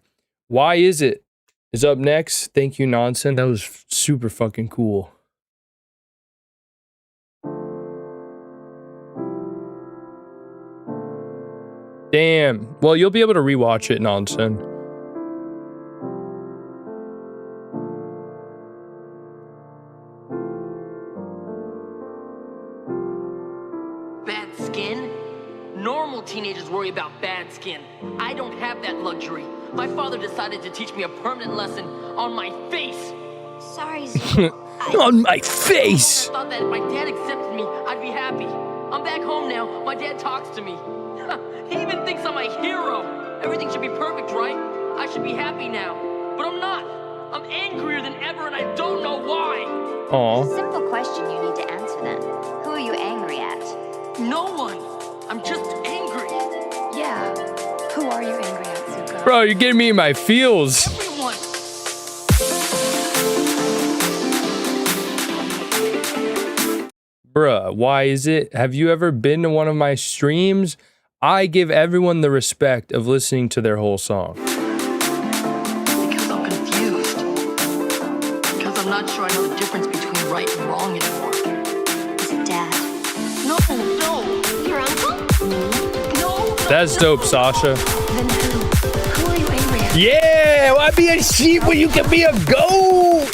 Why Is It is up next. Thank you, Nonsense. That was super fucking cool. Damn. Well, you'll be able to rewatch it, Nonsense. Bad skin? Normal teenagers worry about bad skin. I don't have that luxury. My father decided to teach me a permanent lesson on my face. Sorry, Zuko. On my face! I thought that if my dad accepted me, I'd be happy. I'm back home now. My dad talks to me. He even thinks I'm a hero. Everything should be perfect, right? I should be happy now. But I'm not. I'm angrier than ever, and I don't know why. Aw. Simple question you need to answer then. Who are you angry at? No one. I'm just angry. Yeah. Who are you angry at, Zuko? Bro, you're getting me in my feels. Everyone. Bruh, why is it? Have you ever been to one of my streams? I give everyone the respect of listening to their whole song. Because I'm confused. Because I'm not sure I know the difference between right and wrong anymore. Is it Dad? No. Your uncle? No. That's dope, Sasha. Then who? Who are you angry at? Yeah, why be a sheep when you can be a goat?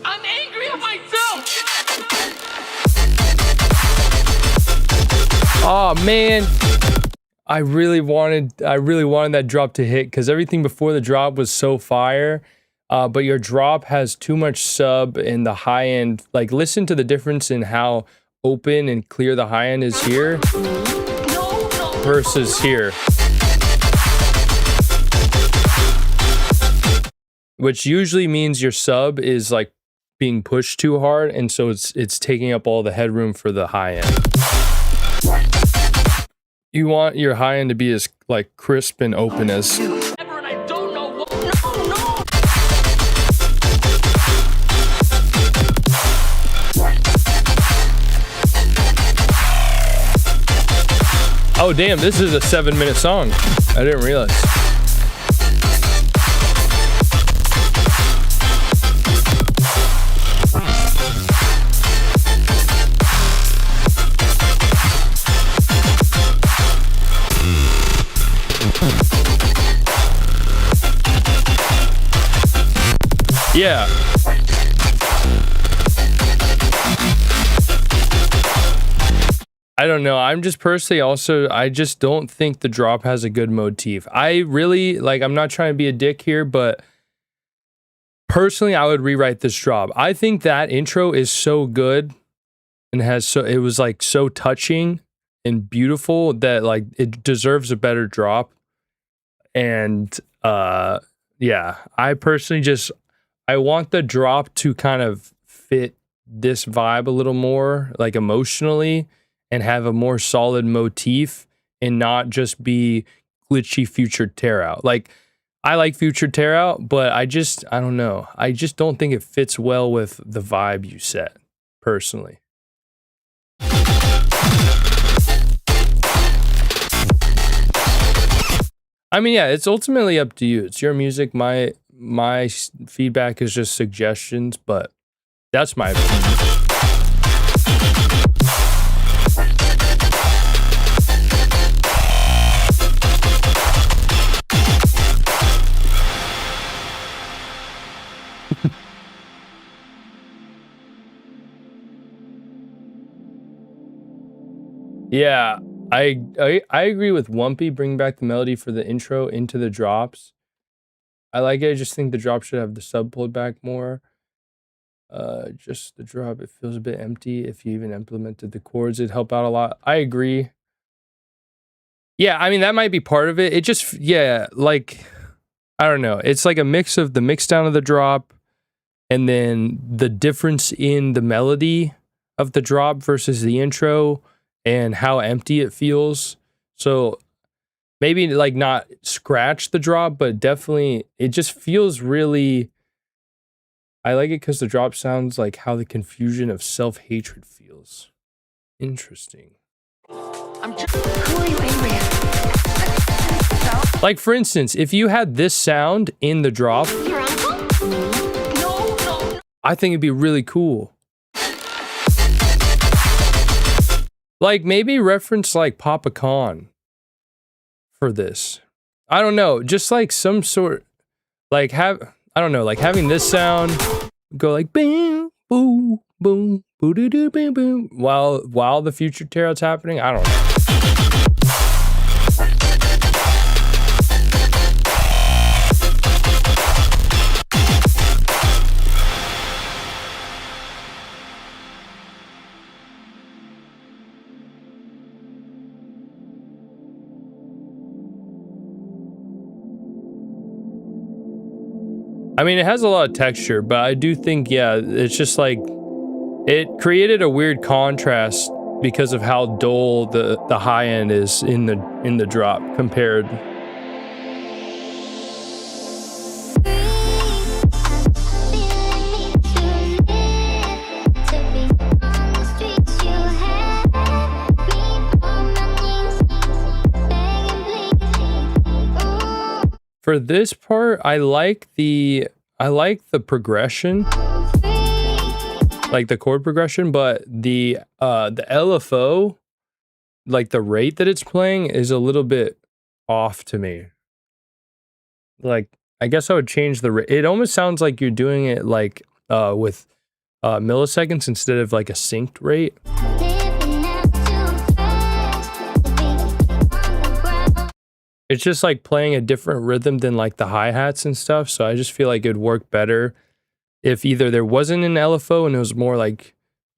I'm angry at myself. Oh man, I really wanted that drop to hit because everything before the drop was so fire. But your drop has too much sub and the high end. Like, listen to the difference in how open and clear the high end is here. No. versus here. Which usually means your sub is like being pushed too hard, and so it's taking up all the headroom for the high end. You want your high end to be as like crisp and open as. Oh damn, this is a 7-minute song. I didn't realize. Yeah. I don't know. I'm just personally also, I just don't think the drop has a good motif. I really, like, I'm not trying to be a dick here, but personally, I would rewrite this drop. I think that intro is so good and it was like so touching and beautiful that like it deserves a better drop. And yeah, I personally I want the drop to kind of fit this vibe a little more, like emotionally, and have a more solid motif and not just be glitchy future tear out. Like, I like future tear out, but I don't know. I just don't think it fits well with the vibe you set, personally. I mean, yeah, it's ultimately up to you. It's your music. My feedback is just suggestions, but that's my opinion. Yeah, I agree with Wumpy. Bring back the melody for the intro into the drops. I like it. I just think the drop should have the sub pulled back more. Just the drop, it feels a bit empty. If you even implemented the chords, it'd help out a lot. I agree. Yeah, I mean, that might be part of it. It just, yeah, like, I don't know. It's like a mix of the mix down of the drop and then the difference in the melody of the drop versus the intro and how empty it feels. So maybe like not scratch the drop, but definitely it just feels really, I like it because the drop sounds like how the confusion of self-hatred feels. Interesting. Who are you angry at? Like, for instance, if you had this sound in the drop, Your uncle? No. I think it'd be really cool. Like, maybe reference like Papa Khan for this. I don't know, just like some sort, like I don't know, like having this sound go like boom, boom, boom, boo doo doo boom boom while the future tear out's happening. I don't know. I mean, it has a lot of texture, but I do think, yeah, it's just like, it created a weird contrast because of how dull the high end is in the drop compared. For this part, I like the progression, like the chord progression, but the LFO, like the rate that it's playing, is a little bit off to me. Like, I guess I would change the rate. It almost sounds like you're doing it like with milliseconds instead of like a synced rate. It's just like playing a different rhythm than like the hi-hats and stuff. So I just feel like it'd work better if either there wasn't an LFO and it was more like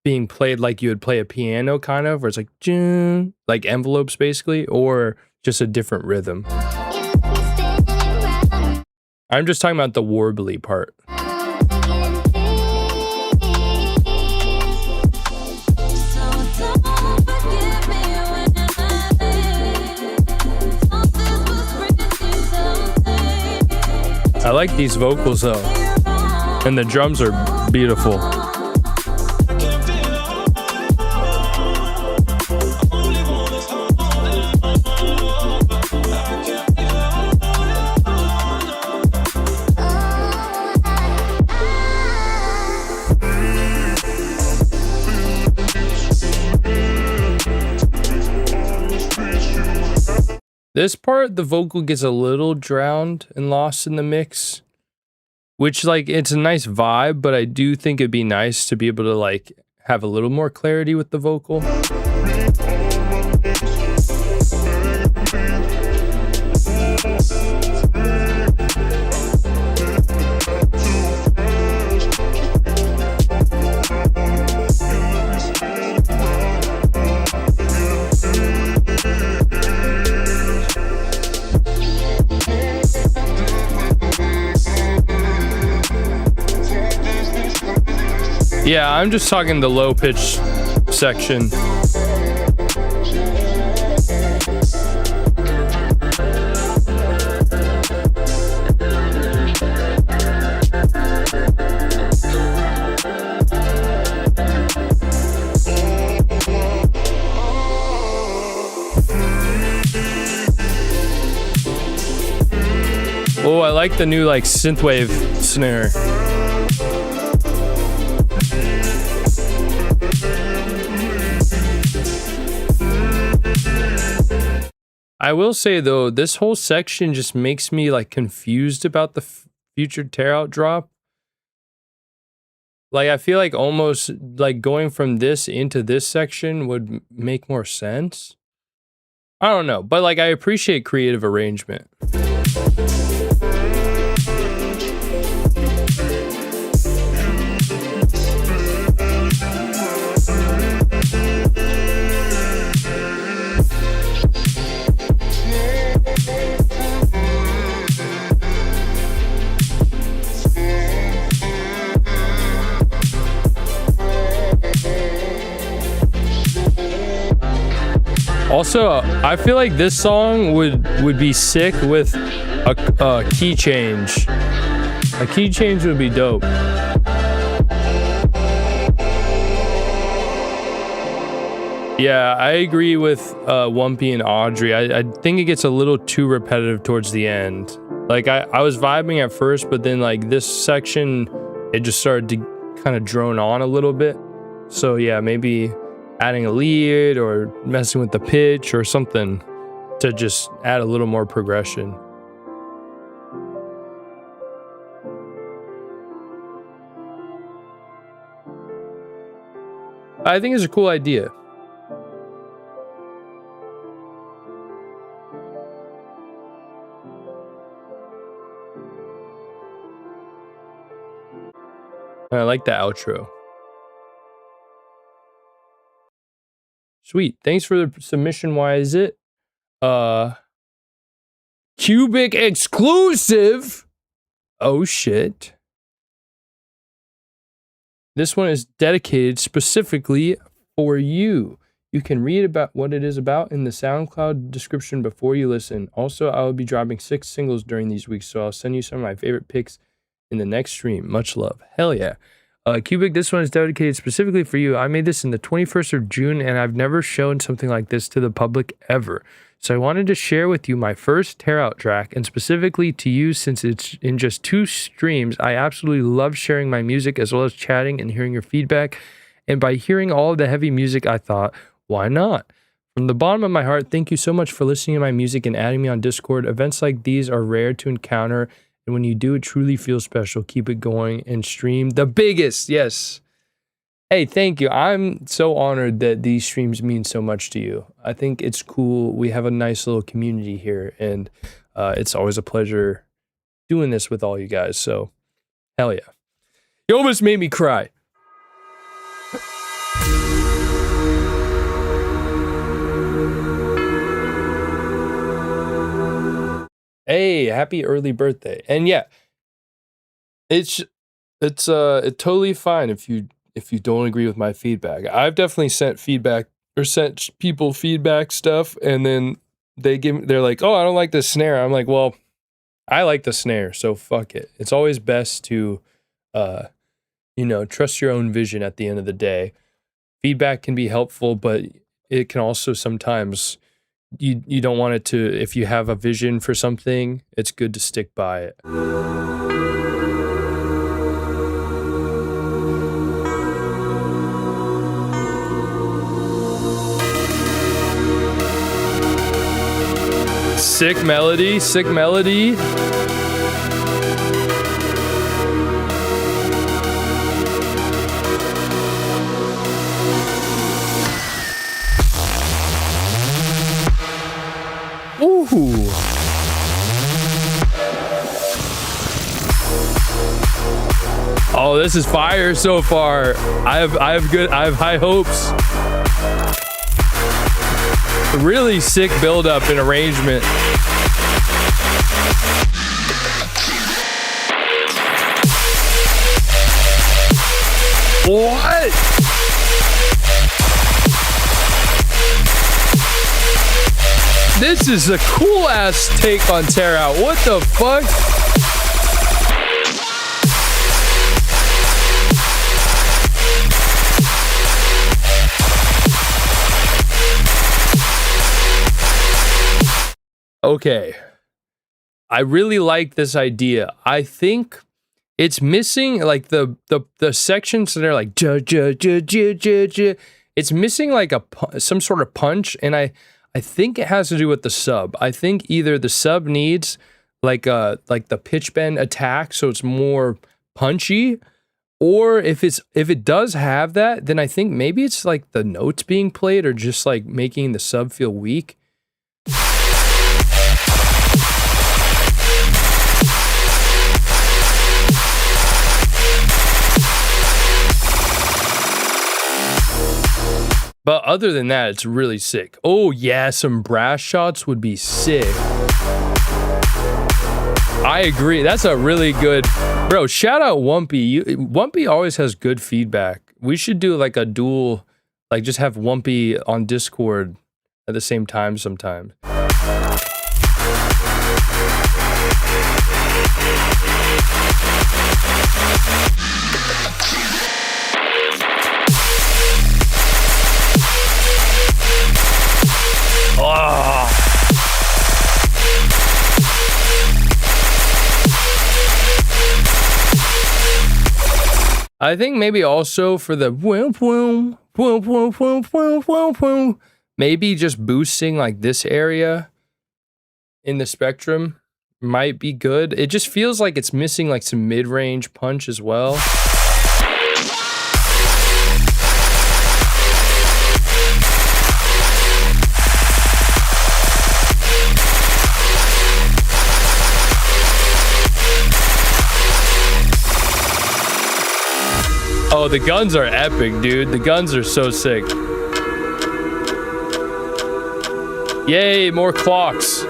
being played like you would play a piano, kind of, where it's like, "Jing," like envelopes basically, or just a different rhythm. I'm just talking about the warbly part. I like these vocals though, and the drums are beautiful. This part, the vocal gets a little drowned and lost in the mix, which, like, it's a nice vibe, but I do think it'd be nice to be able to, like, have a little more clarity with the vocal. Yeah, I'm just talking the low pitch section. Oh, I like the new like synthwave snare. I will say though, this whole section just makes me like confused about the future tear out drop. Like I feel like almost like going from this into this section would make more sense. I don't know, but like I appreciate creative arrangement. Also, I feel like this song would be sick with a key change. A key change would be dope. Yeah, I agree with Wumpy and Audrey. I think it gets a little too repetitive towards the end. Like I was vibing at first, but then like this section, it just started to kind of drone on a little bit. So yeah, maybe adding a lead or messing with the pitch or something to just add a little more progression. I think it's a cool idea. I like the outro. Sweet. Thanks for the submission. Why is it? Cubic exclusive. Oh shit. This one is dedicated specifically for you. You can read about what it is about in the SoundCloud description before you listen. Also, I will be dropping 6 singles during these weeks, so I'll send you some of my favorite picks in the next stream. Much love. Hell yeah. Cubic, this one is dedicated specifically for you. I made this in the 21st of June, and I've never shown something like this to the public ever. So I wanted to share with you my first tear out track, and specifically to you since it's in just 2 streams. I absolutely love sharing my music as well as chatting and hearing your feedback. And by hearing all of the heavy music, I thought, why not? From the bottom of my heart, thank you so much for listening to my music and adding me on Discord. Events like these are rare to encounter, and when you do, it truly feels special. Keep it going and stream the biggest. Yes. Hey, thank you. I'm so honored that these streams mean so much to you. I think it's cool. We have a nice little community here, and it's always a pleasure doing this with all you guys. So, hell yeah. You almost made me cry. Hey, happy early birthday. And yeah, it's totally fine if you don't agree with my feedback. I've definitely sent feedback or sent people feedback stuff, and then they're like, "Oh, I don't like the snare." I'm like, "Well, I like the snare, so fuck it." It's always best to trust your own vision at the end of the day. Feedback can be helpful, but it can also sometimes you don't want it to, if you have a vision for something, it's good to stick by it. Sick melody, sick melody. Ooh. Oh, this is fire so far. I have high hopes. Really sick build-up and arrangement. What? This is a cool ass take on Tear Out. What the fuck? Okay. I really like this idea. I think it's missing like the sections that are like it's missing like some sort of punch, and I think it has to do with the sub. I think either the sub needs like the pitch bend attack so it's more punchy, or if it does have that, then I think maybe it's like the notes being played or just like making the sub feel weak. But other than that, it's really sick. Oh yeah, some brass shots would be sick. I agree. That's a really good... Bro, shout out Wumpy. Wumpy always has good feedback. We should do like a dual, like just have Wumpy on Discord at the same time sometime. Oh. I think maybe also for the maybe just boosting like this area in the spectrum might be good. It just feels like it's missing like some mid-range punch as well. Oh, the guns are epic, dude. The guns are so sick. Yay, more clocks.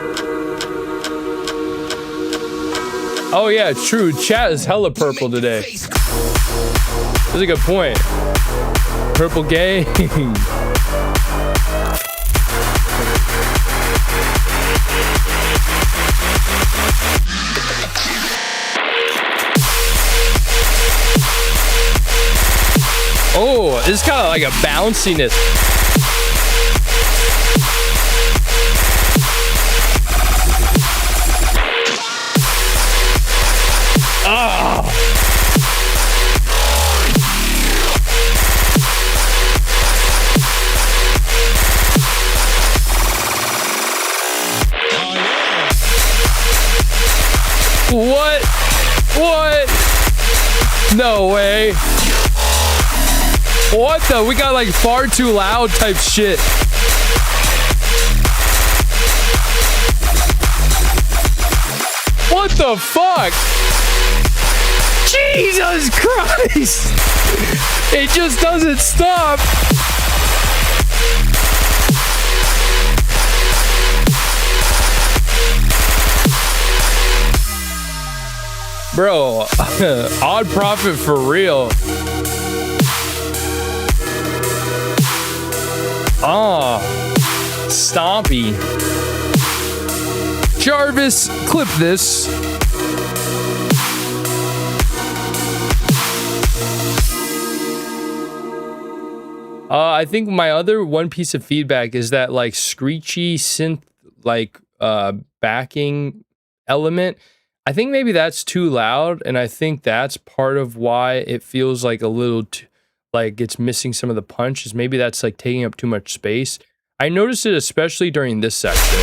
Oh yeah, true. Chat is hella purple today. That's a good point. Purple gang. Oh, it's kind of like a bounciness. Oh. What? What? No way. What the? We got like far too loud type shit. What the fuck? Jesus Christ! It just doesn't stop. Bro, Odd Profit for real. Ah, Stompy. Jarvis, clip this. I think my other one piece of feedback is that like screechy synth like backing element. I think maybe that's too loud, and I think that's part of why it feels like a little like it's missing some of the punch. Is maybe that's like taking up too much space. I noticed it especially during this section.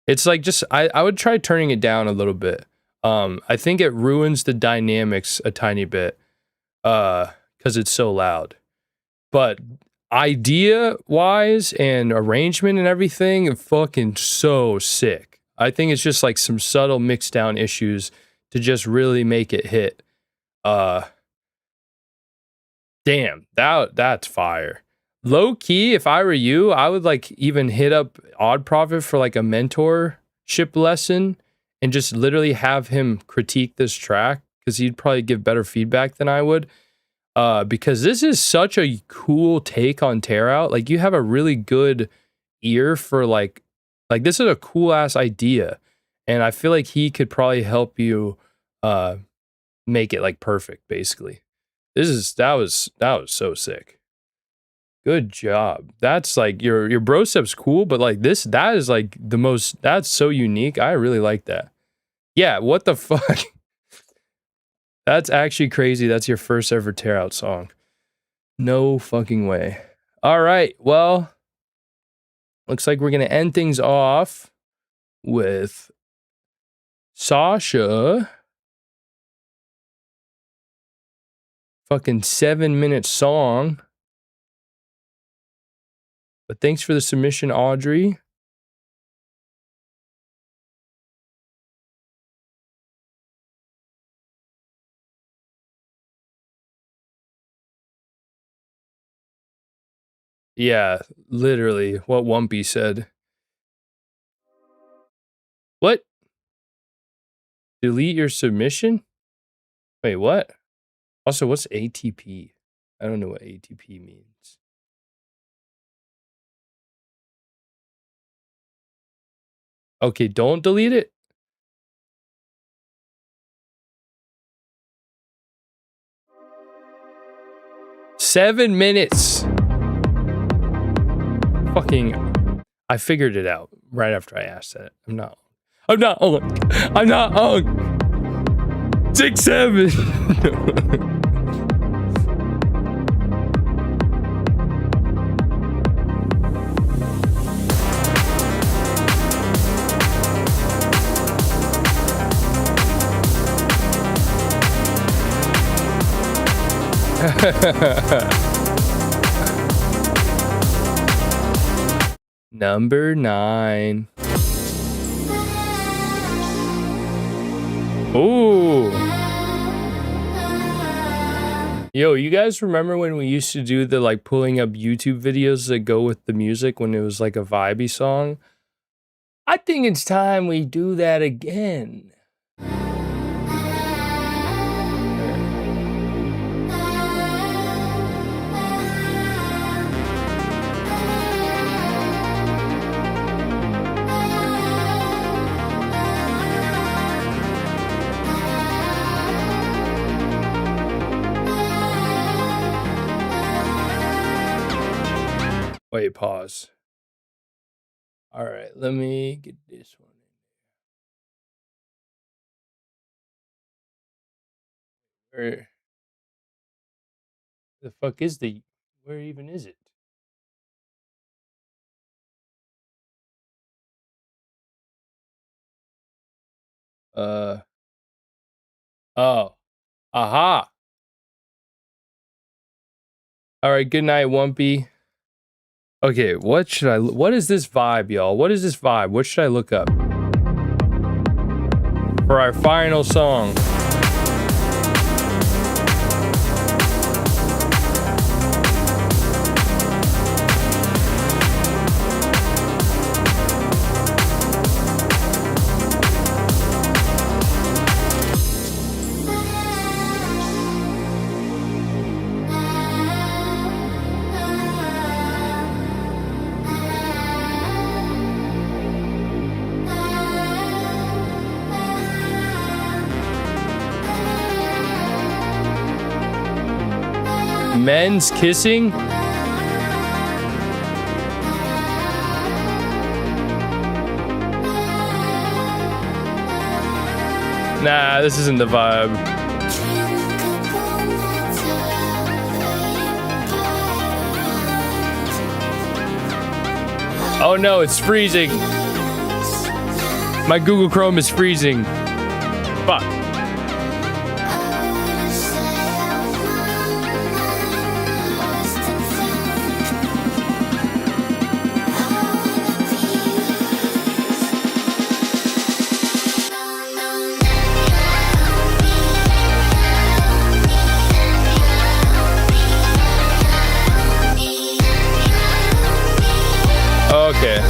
It's like just I would try turning it down a little bit. I think it ruins the dynamics a tiny bit because it's so loud. But idea wise and arrangement and everything, fucking so sick. I think it's just like some subtle mix down issues to just really make it hit. Damn, that's fire. Low key, if I were you, I would like even hit up Odd Profit for like a mentorship lesson and just literally have him critique this track, because he'd probably give better feedback than I would. Because this is such a cool take on Tear Out. Like, you have a really good ear for like this is a cool ass idea, and I feel like he could probably help you make it like perfect. Basically, that was so sick. Good job. That's like your brostep's cool, but like that is like the most, that's so unique. I really like that. Yeah, what the fuck? That's actually crazy. That's your first ever Tear Out song. No fucking way. All right, well, looks like we're gonna end things off with Sasha. Fucking 7-minute song. But thanks for the submission, Audrey. Yeah, literally what Wumpy said. What? Delete your submission? Wait, what? Also, what's ATP? I don't know what ATP means. Okay, don't delete it. Seven minutes. Fucking, I figured it out right after I asked that. I'm not on. 6, 7. Number 9. Ooh. Yo, you guys remember when we used to do the like pulling up YouTube videos that go with the music when it was like a vibey song? I think it's time we do that again. Wait, pause. All right, let me get this one. Where the fuck is where even is it? Oh. Aha. All right, good night, Wumpy. Okay, what is this vibe, y'all? What is this vibe? What should I look up for our final song? Men's kissing? Nah, this isn't the vibe. Oh no, it's freezing. My Google Chrome is freezing. Fuck. Okay.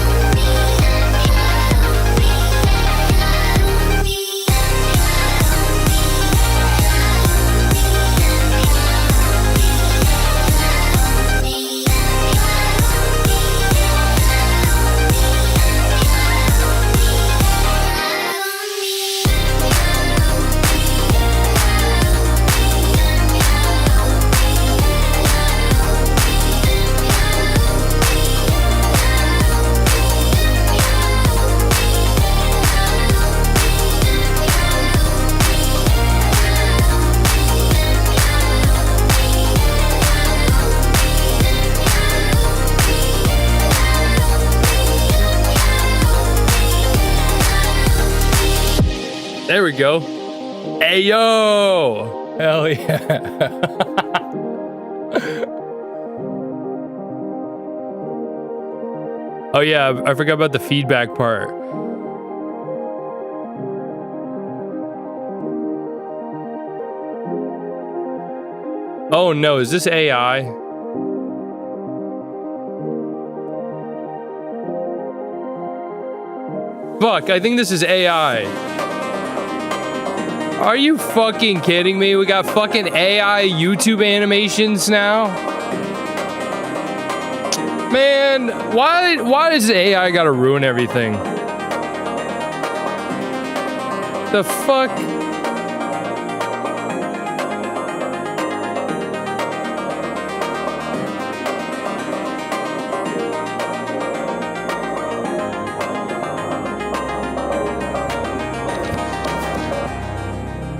There we go. Hey, yo! Hell yeah. Oh, yeah, I forgot about the feedback part. Oh, no, is this AI? Fuck, I think this is AI. Are you fucking kidding me? We got fucking AI YouTube animations now? Man, why does AI gotta ruin everything? The fuck?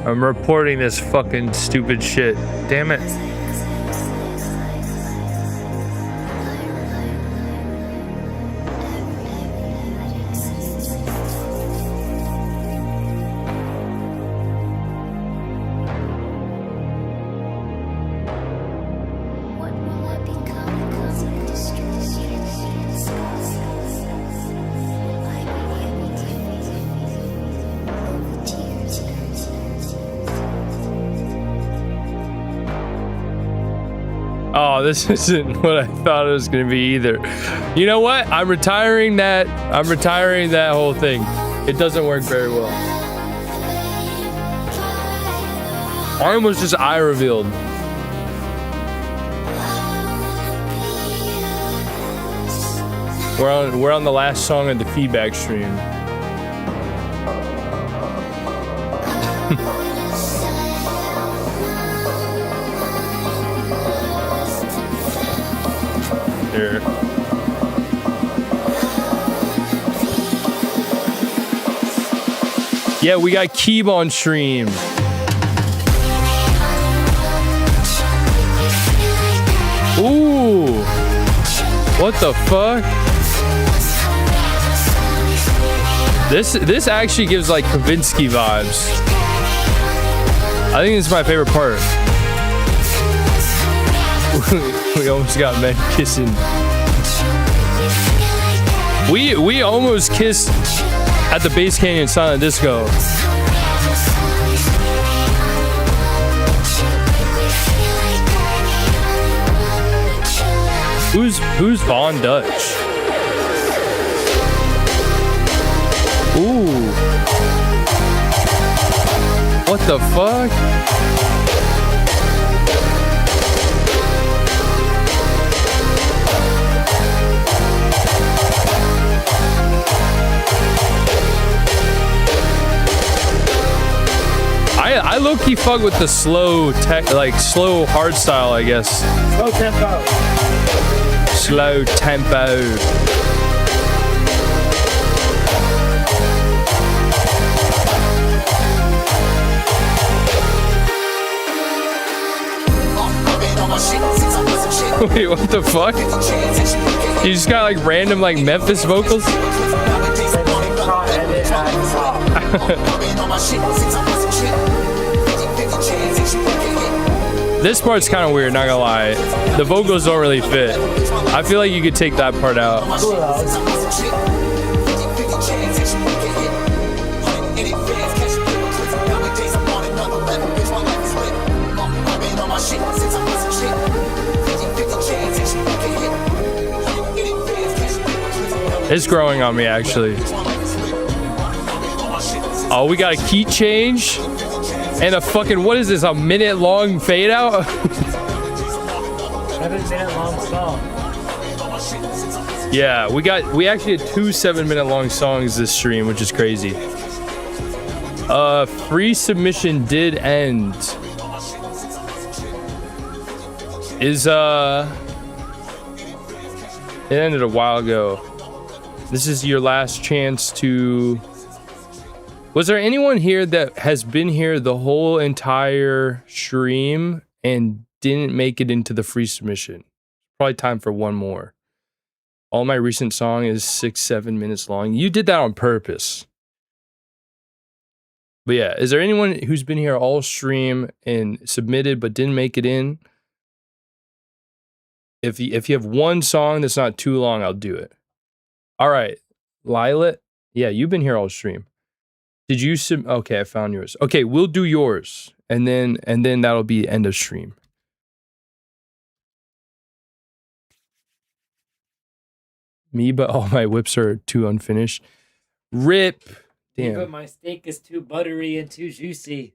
I'm reporting this fucking stupid shit. Damn it. Oh, this isn't what I thought it was going to be either. You know what? I'm retiring that whole thing. It doesn't work very well. Arm was just eye revealed. We're on the last song of the feedback stream. Here. Yeah, we got Keeb on stream. Ooh. What the fuck? This actually gives like Kavinsky vibes. I think this is my favorite part. We almost got men kissing. We almost kissed at the Bass Canyon Silent Disco. Who's Von Dutch? Ooh. What the fuck? I look low-key fuck with the slow slow hard style, I guess. Slow tempo. Slow tempo. Wait, what the fuck? You just got like random like Memphis vocals? This part's kind of weird, not gonna lie. The vocals don't really fit. I feel like you could take that part out. It's growing on me, actually. Oh, we got a key change and a fucking, what is this, a minute-long fade out? 7-minute long song. Yeah, we actually had 2 7-minute long songs this stream, which is crazy. Free submission did end. It ended a while ago. This is your last chance to... Was there anyone here that has been here the whole entire stream and didn't make it into the free submission? Probably time for one more. All my recent song is 6-7 minutes long. You did that on purpose. But yeah, is there anyone who's been here all stream and submitted but didn't make it in? If you have one song that's not too long, I'll do it. All right, Lilet. Yeah, you've been here all stream. Did you okay, I found yours. Okay, we'll do yours, and then that'll be end of stream. Me, but all my whips are too unfinished. Rip. Damn. But my steak is too buttery and too juicy.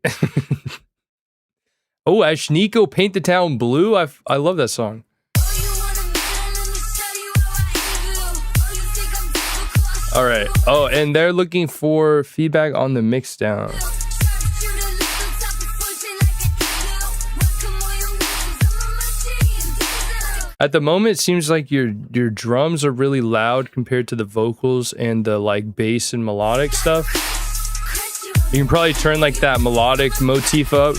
Oh, Ashniko, Paint the Town Blue. I love that song. All right. Oh, and they're looking for feedback on the mix down. At the moment, it seems like your drums are really loud compared to the vocals and the like bass and melodic stuff. You can probably turn like that melodic motif up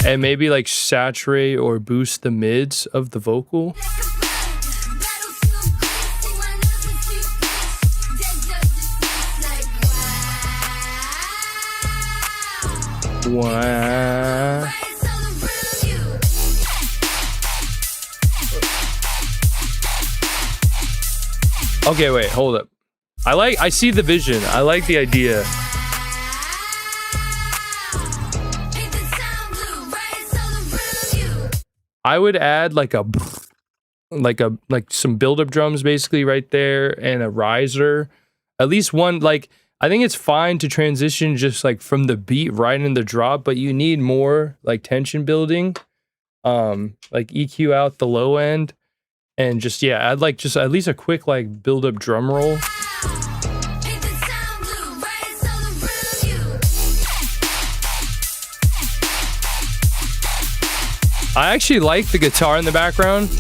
and maybe like saturate or boost the mids of the vocal. Wow. Okay, wait, hold up. I see the vision. I like the idea. I would add like some build-up drums basically right there and a riser. At least one, like, I think it's fine to transition just like from the beat right in the drop, but you need more like tension building. Like EQ out the low end and just, yeah, add like just at least a quick like build up drum roll. I actually like the guitar in the background.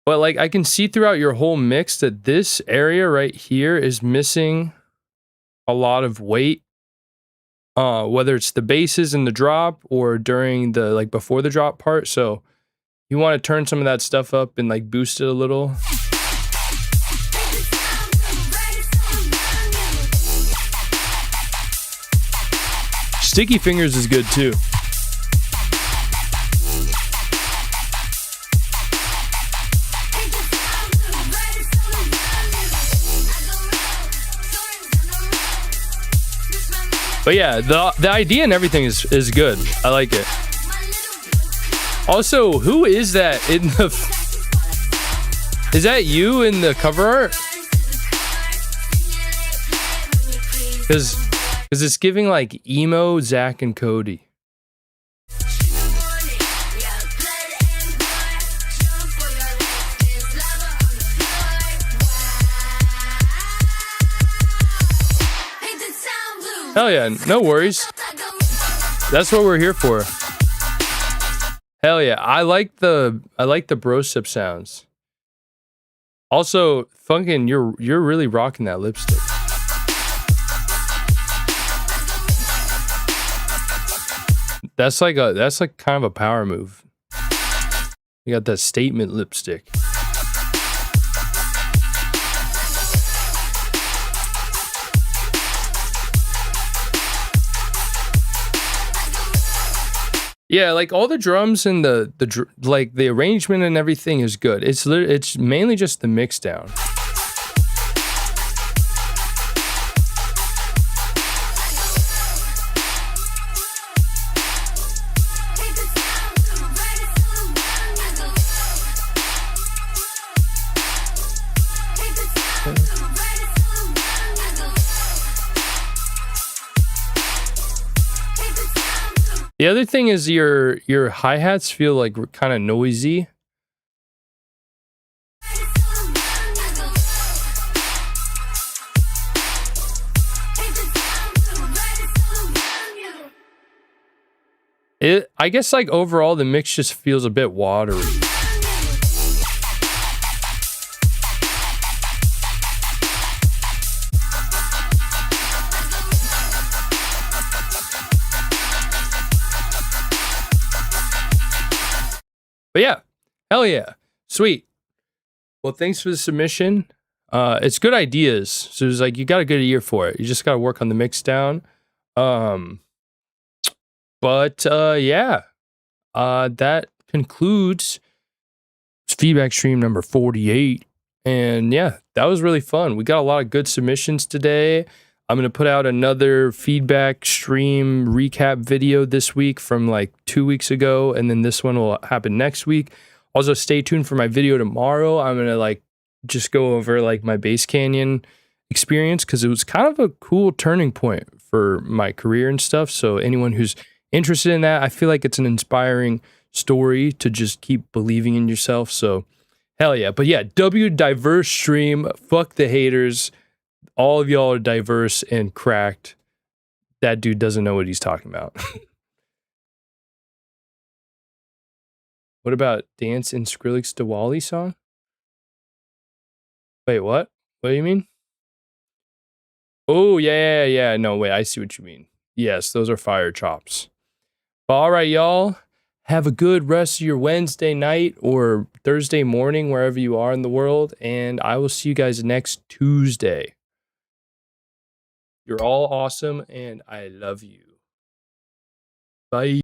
But like I can see throughout your whole mix that this area right here is missing a lot of weight. Whether it's the basses in the drop or during the like before the drop part. So you want to turn some of that stuff up and like boost it a little. Sticky Fingers is good too. But yeah, the idea and everything is good. I like it. Also, who is that in the... Is that you in the cover art? Because it's giving like emo Zach and Cody. Hell yeah, no worries. That's what we're here for. Hell yeah, I like the brosip sounds. Also, Funkin', you're really rocking that lipstick. That's like kind of a power move. You got that statement lipstick. Yeah, like all the drums and like the arrangement and everything is good. It's mainly just the mix down. The other thing is your hi-hats feel like kind of noisy. I guess like overall the mix just feels a bit watery. But yeah, hell yeah, sweet. Well, thanks for the submission. It's good ideas. So it's like you got a good ear for it. You just got to work on the mix down. Yeah, that concludes feedback stream number 48. And yeah, that was really fun. We got a lot of good submissions today. I'm going to put out another feedback stream recap video this week from like 2 weeks ago. And then this one will happen next week. Also, stay tuned for my video tomorrow. I'm going to like just go over like my Bass Canyon experience because it was kind of a cool turning point for my career and stuff. So anyone who's interested in that, I feel like it's an inspiring story to just keep believing in yourself. So hell yeah. But yeah, diverse stream. Fuck the haters. All of y'all are diverse and cracked. That dude doesn't know what he's talking about. What about Dance in Skrillex Diwali song? Wait, what? What do you mean? Oh, yeah. No, wait, I see what you mean. Yes, those are fire chops. But all right, y'all. Have a good rest of your Wednesday night or Thursday morning, wherever you are in the world. And I will see you guys next Tuesday. You're all awesome, and I love you. Bye.